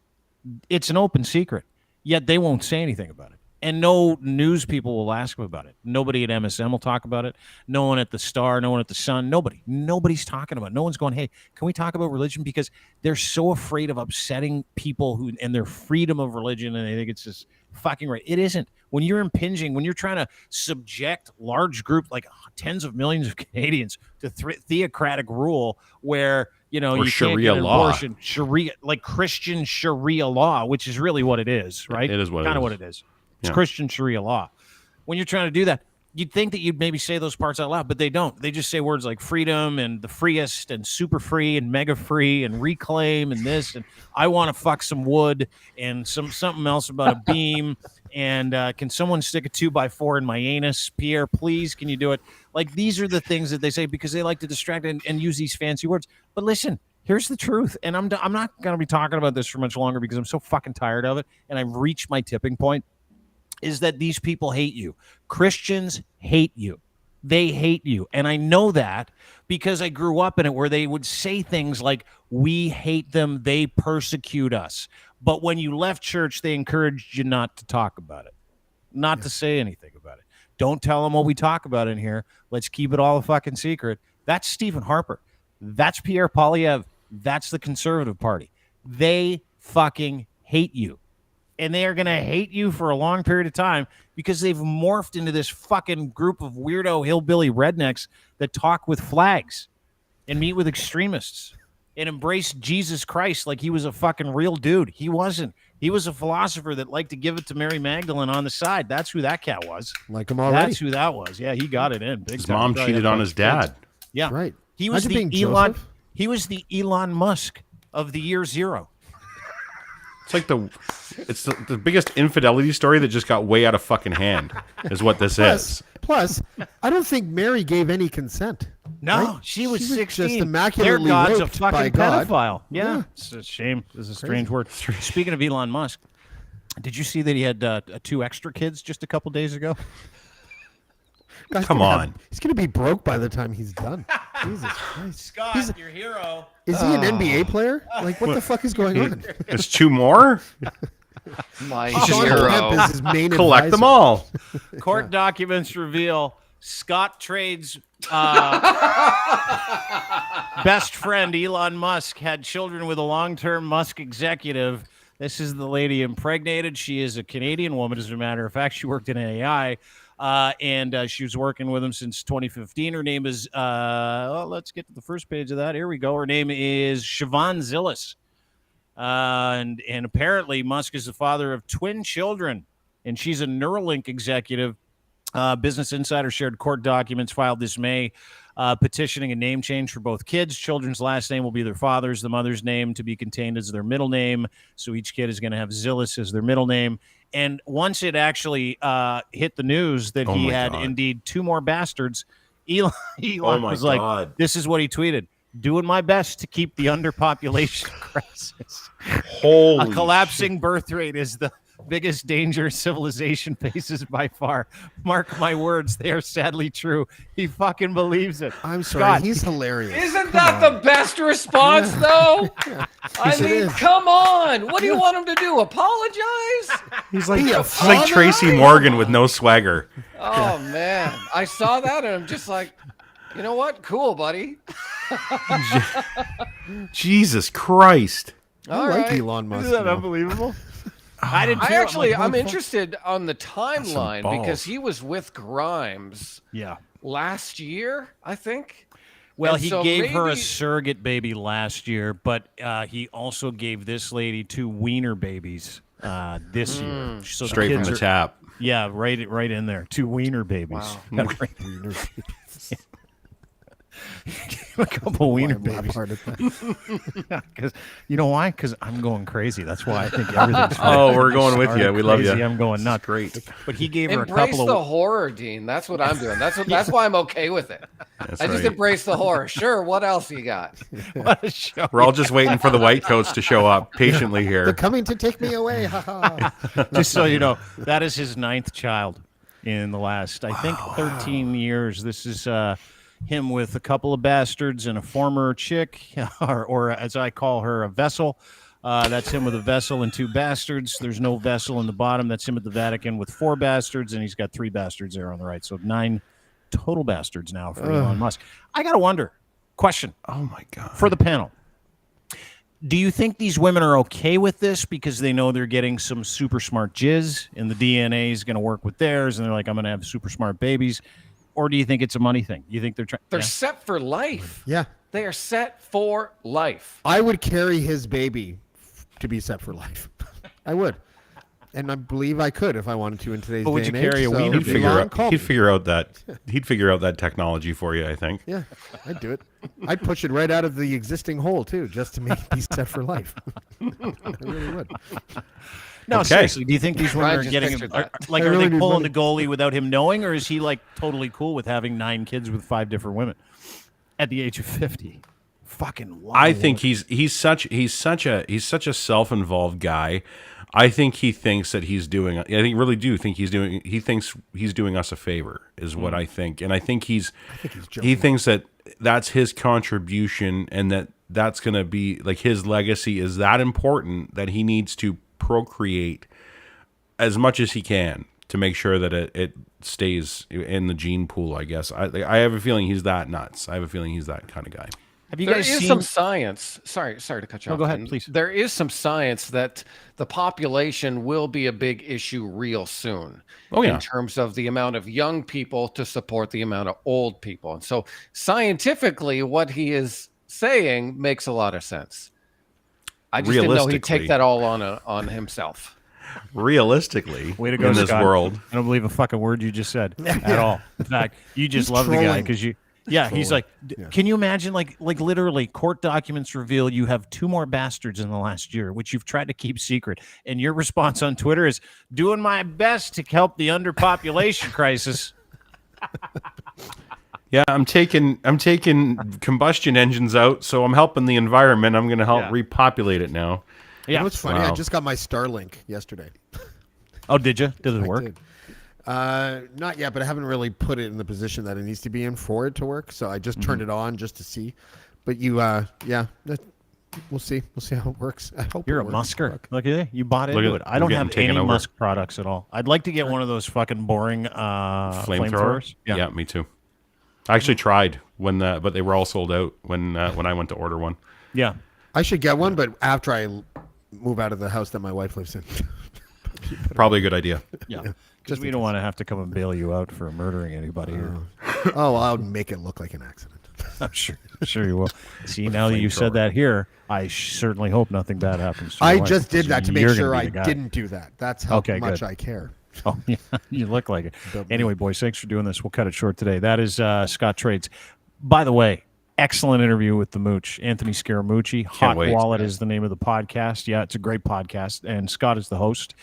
S1: It's an open secret, yet they won't say anything about it. And no news people will ask them about it. Nobody at MSM will talk about it. No one at the Star, no one at the Sun, nobody's talking about it. No one's going, hey, can we talk about religion? Because they're so afraid of upsetting people and their freedom of religion, and they think it's just fucking right. It isn't. When you're impinging, when you're trying to subject large group, like tens of millions of Canadians to theocratic rule where, you know, you
S2: Sharia
S1: can't get an
S2: law.
S1: abortion, Sharia, like Christian Sharia law, which is really what it is, right?
S2: It is what it
S1: kind of
S2: is.
S1: what it is. It's Christian Sharia law. When you're trying to do that, you'd think that you'd maybe say those parts out loud, but they don't. They just say words like freedom and the freest and super free and mega free and reclaim and this and I want to fuck some wood and something else about a beam and can someone stick a 2x4 in my anus? Pierre, please, can you do it? Like these are the things that they say because they like to distract and use these fancy words. But listen, here's the truth, and I'm not going to be talking about this for much longer because I'm so fucking tired of it, and I've reached my tipping point. Is that these people hate you. Christians hate you. They hate you. And I know that because I grew up in it where they would say things like, we hate them, they persecute us. But when you left church, they encouraged you not to talk about it, not to say anything about it. Don't tell them what we talk about in here. Let's keep it all a fucking secret. That's Stephen Harper. That's Pierre Poilievre. That's the Conservative Party. They fucking hate you. And they are going to hate you for a long period of time because they've morphed into this fucking group of weirdo hillbilly rednecks that talk with flags and meet with extremists and embrace Jesus Christ like he was a fucking real dude. He wasn't. He was a philosopher that liked to give it to Mary Magdalene on the side. That's who that cat was.
S3: Like him already.
S1: That's who that was. Yeah, he got it in. Big
S2: His
S1: time.
S2: mom cheated on his dad.
S1: Yeah.
S3: Right.
S1: He was
S3: Imagine
S1: the
S3: being
S1: Elon.
S3: Joseph.
S1: He was the Elon Musk of the year zero.
S2: It's like the biggest infidelity story that just got way out of fucking hand is what this is.
S3: Plus, I don't think Mary gave any consent.
S1: No,
S3: right?
S1: she was
S3: Just
S1: 16.
S3: immaculately
S1: Their God's a
S3: raped by
S1: fucking
S3: God.
S1: pedophile. Yeah.
S3: Yeah.
S1: It's a shame. It's a strange word. Speaking of Elon Musk, did you see that he had 2 extra kids just a couple days ago?
S2: Come on.
S3: He's going to be broke by the time he's done. Jesus Christ.
S1: Scott, your hero.
S3: Is he an NBA player? Like, what the fuck is going on?
S2: It's 2 more?
S4: My
S3: Sean
S4: hero.
S3: Kemp is his main
S2: Collect them
S3: advisor.
S2: all.
S1: Court documents reveal Scott Trade's best friend, Elon Musk, had children with a long-term Musk executive. This is the lady impregnated. She is a Canadian woman, as a matter of fact. She worked in AI. And she was working with him since 2015. Her name is, let's get to the first page of that. Here we go. Her name is Siobhan Zillis. And apparently Musk is the father of twin children, and she's a Neuralink executive. Business Insider shared court documents filed this May, petitioning a name change for both kids. Children's last name will be their father's, the mother's name to be contained as their middle name. So each kid is going to have Zillis as their middle name. And once it actually hit the news that he had indeed 2 more bastards, Elon was like, this is what he tweeted. Doing my best to keep the underpopulation crisis.
S2: Holy
S1: A collapsing birth rate is the biggest danger civilization faces by far. Mark my words, they are sadly true. He fucking believes it.
S3: I'm sorry,
S1: Scott,
S3: he's hilarious.
S4: Isn't that the best response, though? I mean, come on. What do you want him to do? Apologize?
S2: He's like Tracy Morgan with no swagger.
S4: Oh, man. I saw that, and I'm just like, You know what? Cool, buddy.
S2: Jesus Christ.
S3: I like Elon Musk.
S1: Isn't that unbelievable? I did too.
S4: I'm interested on the timeline because he was with Grimes last year, I think.
S1: Well, he gave her a surrogate baby last year, but he also gave this lady 2 wiener babies this year. So
S2: straight from the tap.
S1: Yeah, right in there. 2 wiener babies.
S3: Wow.
S1: A couple wiener babies. Because you know why? Because I'm going crazy. That's why I think everything's fine.
S2: Oh, we're going with you. We love you.
S1: I'm going nuts. Great. But he gave her a
S4: embrace
S1: couple of
S4: the horror, Dean. That's what I'm doing. That's why I'm okay with it. I just embrace the horror. Sure. What else you got?
S1: What a show.
S2: We're all just waiting for the white coats to show up patiently here.
S3: They're coming to take me away.
S1: Just so you know, that is his 9th child in the last, I think, 13 years. This is him with a couple of bastards and a former chick, or as I call her, a vessel. That's him with a vessel and 2 bastards. There's no vessel in the bottom. That's him at the Vatican with 4 bastards, and he's got 3 bastards there on the right. So 9 total bastards now for Elon Musk. I got to wonder, question.
S2: Oh, my God.
S1: For the panel. Do you think these women are okay with this because they know they're getting some super smart jizz and the DNA is going to work with theirs, and they're like, I'm going to have super smart babies? Or do you think it's a money thing? You think they're trying?
S4: They're set for life.
S3: Yeah.
S4: They are set for life.
S3: I would carry his baby to be set for life. I would. And I believe I could if I wanted to in today's
S1: But would
S3: day
S1: you
S3: and age.
S1: carry a
S3: So
S1: wiener
S2: He'd
S1: baby?
S2: figure out that technology for you, I think.
S3: Yeah, I'd do it. I'd push it right out of the existing hole too, just to make it be set for life. I really would.
S1: No,
S2: Okay.
S1: seriously. Do you think these women
S4: Ryan
S1: are
S4: just
S1: getting
S4: pictured
S1: are,
S4: that.
S1: like?
S3: I
S1: Are
S3: really
S1: they
S3: need
S1: pulling
S3: money.
S1: the goalie without him knowing, or is he like totally cool with having 9 kids with 5 different women at the age of 50? Fucking.
S2: I think he's such a self-involved guy. I think he thinks that he thinks he's doing us a favor is what I think. And I think he thinks that that's his contribution and that's going to be like his legacy is that important that he needs to procreate as much as he can to make sure that it stays in the gene pool, I guess. I have a feeling he's that nuts. I have a feeling he's that kind of guy.
S1: Have you
S4: There
S1: guys
S4: is
S1: seen
S4: some science. Sorry to cut you off.
S1: go ahead,
S4: Ken.
S1: please.
S4: There is some science that the population will be a big issue real soon.
S2: Oh, yeah.
S4: In terms of the amount of young people to support the amount of old people. And so scientifically, what he is saying makes a lot of sense. I just didn't know he'd take that all on himself.
S2: Realistically,
S1: Way to go,
S2: in this
S1: Scott.
S2: world.
S1: I don't believe a fucking word you just said at all. In fact, you just love the guy
S3: trolling.
S1: because you. Yeah, he's like, can you imagine, like literally, court documents reveal you have 2 more bastards in the last year, which you've tried to keep secret, and your response on Twitter is doing my best to help the underpopulation crisis.
S2: Yeah, I'm taking combustion engines out, so I'm helping the environment. I'm going to help repopulate it now.
S3: You know what's funny?
S2: Wow.
S3: I just got my Starlink yesterday.
S1: Oh, did you? Did it
S3: I
S1: work?
S3: did. Not yet, but I haven't really put it in the position that it needs to be in for it to work. So I just turned it on just to see. But we'll see. We'll see how it works. I hope
S1: You're
S3: it
S1: a
S3: works.
S1: Musker.
S3: Fuck.
S1: Look at it. You bought
S2: Look
S1: into
S2: at-
S1: it. I
S2: we're
S1: don't
S2: getting
S1: have
S2: taken
S1: any
S2: over.
S1: Musk products at all. I'd like to get one of those fucking boring flamethrowers.
S2: Yeah, me too. I actually tried but they were all sold out when I went to order one.
S1: Yeah.
S3: I should get one, but after I move out of the house that my wife lives in.
S2: Probably a good idea.
S1: Yeah. Because we don't want to have to come and bail you out for murdering anybody.
S3: I'll make it look like an accident.
S1: I'm sure you will. See, now that you said that here, I certainly hope nothing bad happens to your
S3: I
S1: wife,
S3: just did
S1: because
S3: that to make
S1: you're
S3: sure
S1: gonna
S3: I
S1: be the guy.
S3: didn't do that. That's how
S1: Okay,
S3: much
S1: good.
S3: I care.
S1: Oh, yeah, you look like it. Anyway, boys, thanks for doing this. We'll cut it short today. That is Scott Trades. By the way, excellent interview with the Mooch, Anthony Scaramucci. Hot
S2: wait.
S1: Wallet is the name of the podcast. Yeah, it's a great podcast, and Scott is the host.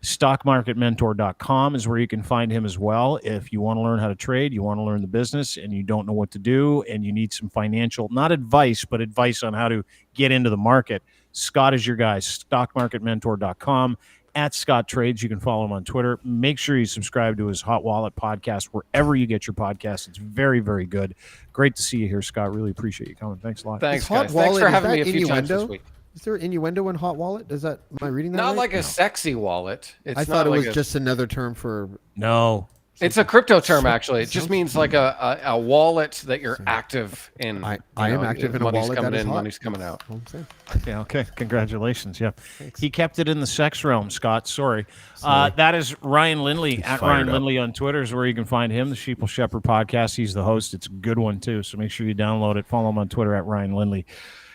S1: StockMarketMentor.com is where you can find him as well. If you want to learn how to trade, you want to learn the business, and you don't know what to do, and you need some financial, not advice, but advice on how to get into the market, Scott is your guy. StockMarketMentor.com. At Scott Trades, you can follow him on Twitter. Make sure you subscribe to his Hot Wallet podcast wherever you get your podcasts. It's very, very good. Great to see you here, Scott. Really appreciate you coming. Thanks a lot.
S4: Thanks,
S3: Is Hot
S4: guys. Thanks
S3: Wallet,
S4: for
S3: is
S4: having
S3: that
S4: me a few times
S3: innuendo?
S4: this week.
S3: Is there innuendo in Hot Wallet? Am I reading that
S4: Not
S3: right?
S4: like
S3: No.
S4: a sexy wallet. It's
S3: I
S4: not
S3: thought it
S4: like
S3: was just another term for.
S1: No,
S4: It's a crypto term, actually. It just means like a wallet that you're active in.
S3: I am active in a wallet that is hot.
S4: Money's coming out.
S1: Yeah, okay. Congratulations. Yeah. Thanks. He kept it in the sex realm, Scott. Sorry. That is Ryan Lindley. At Ryan Lindley on Twitter is where you can find him, the Sheeple Shepherd podcast. He's the host. It's a good one, too. So make sure you download it. Follow him on Twitter at Ryan Lindley.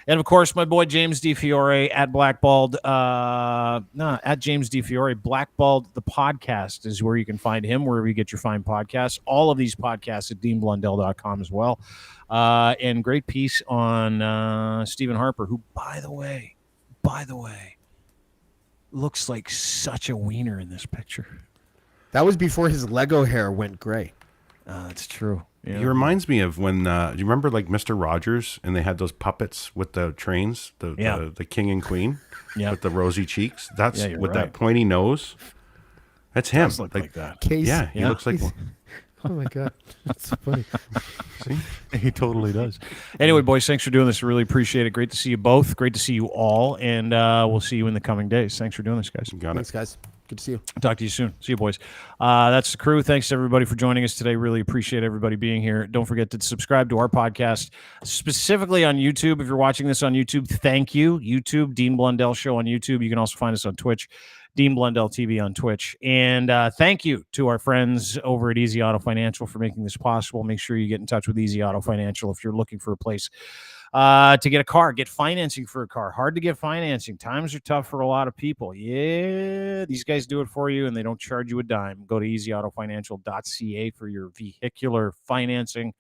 S1: And, of course, my boy James DeFiore at Blackballed. At James DeFiore. Blackballed, the podcast, is where you can find him, wherever you get your fine podcasts. All of these podcasts at deanblundell.com as well. And great piece on Stephen Harper, who, by the way, looks like such a wiener in this picture.
S3: That was before his Lego hair went gray.
S1: That's true. Yeah.
S2: He reminds me of when do you remember like Mr. Rogers and they had those puppets with the trains, the king and queen, with the rosy cheeks. That's with that pointy nose. That's him.
S1: Does look like that.
S3: Case.
S2: Yeah, he looks like one.
S3: Oh my god, that's funny.
S2: See,
S1: he totally does. Anyway, boys, thanks for doing this. Really appreciate it. Great to see you both. Great to see you all, and we'll see you in the coming days. Thanks for doing this, guys.
S3: Thanks, guys. Good to see you.
S1: Talk to you soon. See you, boys. That's the crew. Thanks to everybody for joining us today. Really appreciate everybody being here. Don't forget to subscribe to our podcast, specifically on YouTube. If you're watching this on YouTube, thank you. YouTube, Dean Blundell Show on YouTube. You can also find us on Twitch, Dean Blundell TV on Twitch. And thank you to our friends over at Easy Auto Financial for making this possible. Make sure you get in touch with Easy Auto Financial if you're looking for a place to get a car, get financing for a car. Hard to get financing. Times are tough for a lot of people. Yeah, these guys do it for you, and they don't charge you a dime. Go to easyautofinancial.ca for your vehicular financing.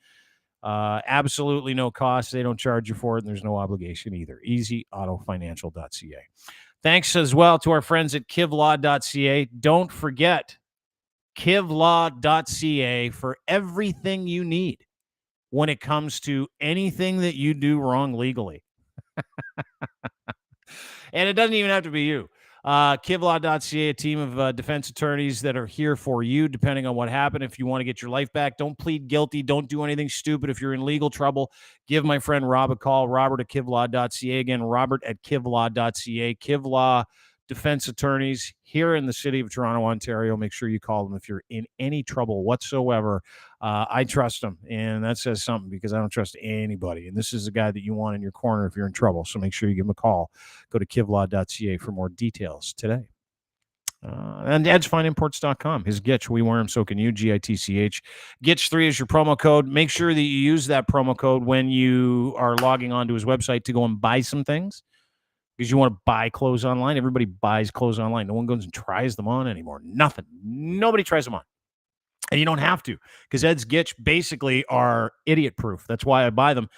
S1: Absolutely no cost. They don't charge you for it, and there's no obligation either. easyautofinancial.ca. Thanks as well to our friends at kivlaw.ca. Don't forget kivlaw.ca for everything you need when it comes to anything that you do wrong legally. And it doesn't even have to be you. Kivlaw.ca, a team of defense attorneys that are here for you, depending on what happened. If you want to get your life back, don't plead guilty. Don't do anything stupid. If you're in legal trouble, give my friend Rob a call. Robert at kivlaw.ca. Again, Robert at kivlaw.ca. Kivlaw defense attorneys here in the city of Toronto, Ontario. Make sure you call them if you're in any trouble whatsoever. I trust them, and that says something because I don't trust anybody. And this is the guy that you want in your corner if you're in trouble. So make sure you give him a call. Go to kivlaw.ca for more details today. And edgefineimports.com. His Gitch, we wear him, so can you. GITCH. Gitch3 is your promo code. Make sure that you use that promo code when you are logging onto his website to go and buy some things. Because you want to buy clothes online. Everybody buys clothes online. No one goes and tries them on anymore. Nothing. Nobody tries them on. And you don't have to, because Ed's Gitch basically are idiot proof. That's why I buy them.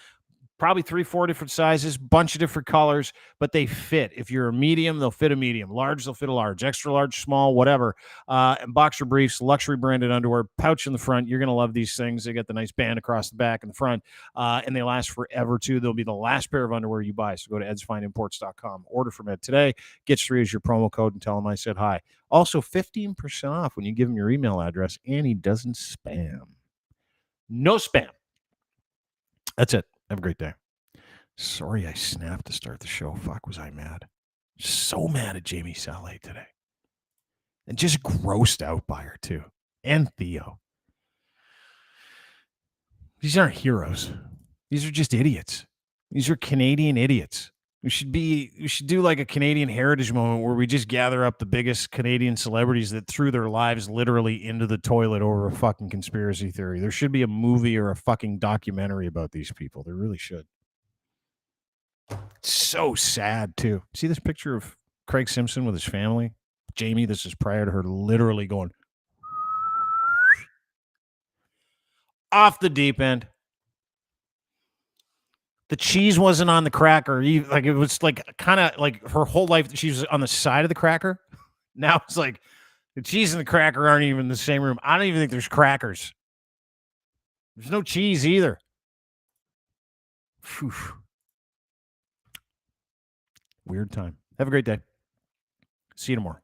S1: Probably 3-4 different sizes, bunch of different colors, but they fit. If you're a medium, they'll fit a medium. Large, they'll fit a large. Extra large, small, whatever. And boxer briefs, luxury branded underwear, pouch in the front. You're going to love these things. They got the nice band across the back and the front, and they last forever, too. They'll be the last pair of underwear you buy. So go to edsfineimports.com. Order from Ed today. Gitch3 is your promo code, and tell him I said hi. Also, 15% off when you give him your email address, and he doesn't spam. No spam. That's it. Have a great day. Sorry I snapped to start the show. Fuck, was I mad. So mad at Jamie Saleh today. And just grossed out by her, too. And Theo. These aren't heroes. These are just idiots. These are Canadian idiots. We should do like a Canadian heritage moment where we just gather up the biggest Canadian celebrities that threw their lives literally into the toilet over a fucking conspiracy theory. There should be a movie or a fucking documentary about these people. There really should. So sad, too. See this picture of Craig Simpson with his family? Jamie, this is prior to her literally going off the deep end. The cheese wasn't on the cracker. Like it was like kind of like her whole life she was on the side of the cracker. Now it's like the cheese and the cracker aren't even in the same room. I don't even think there's crackers. There's no cheese either. Whew. Weird time. Have a great day. See you tomorrow.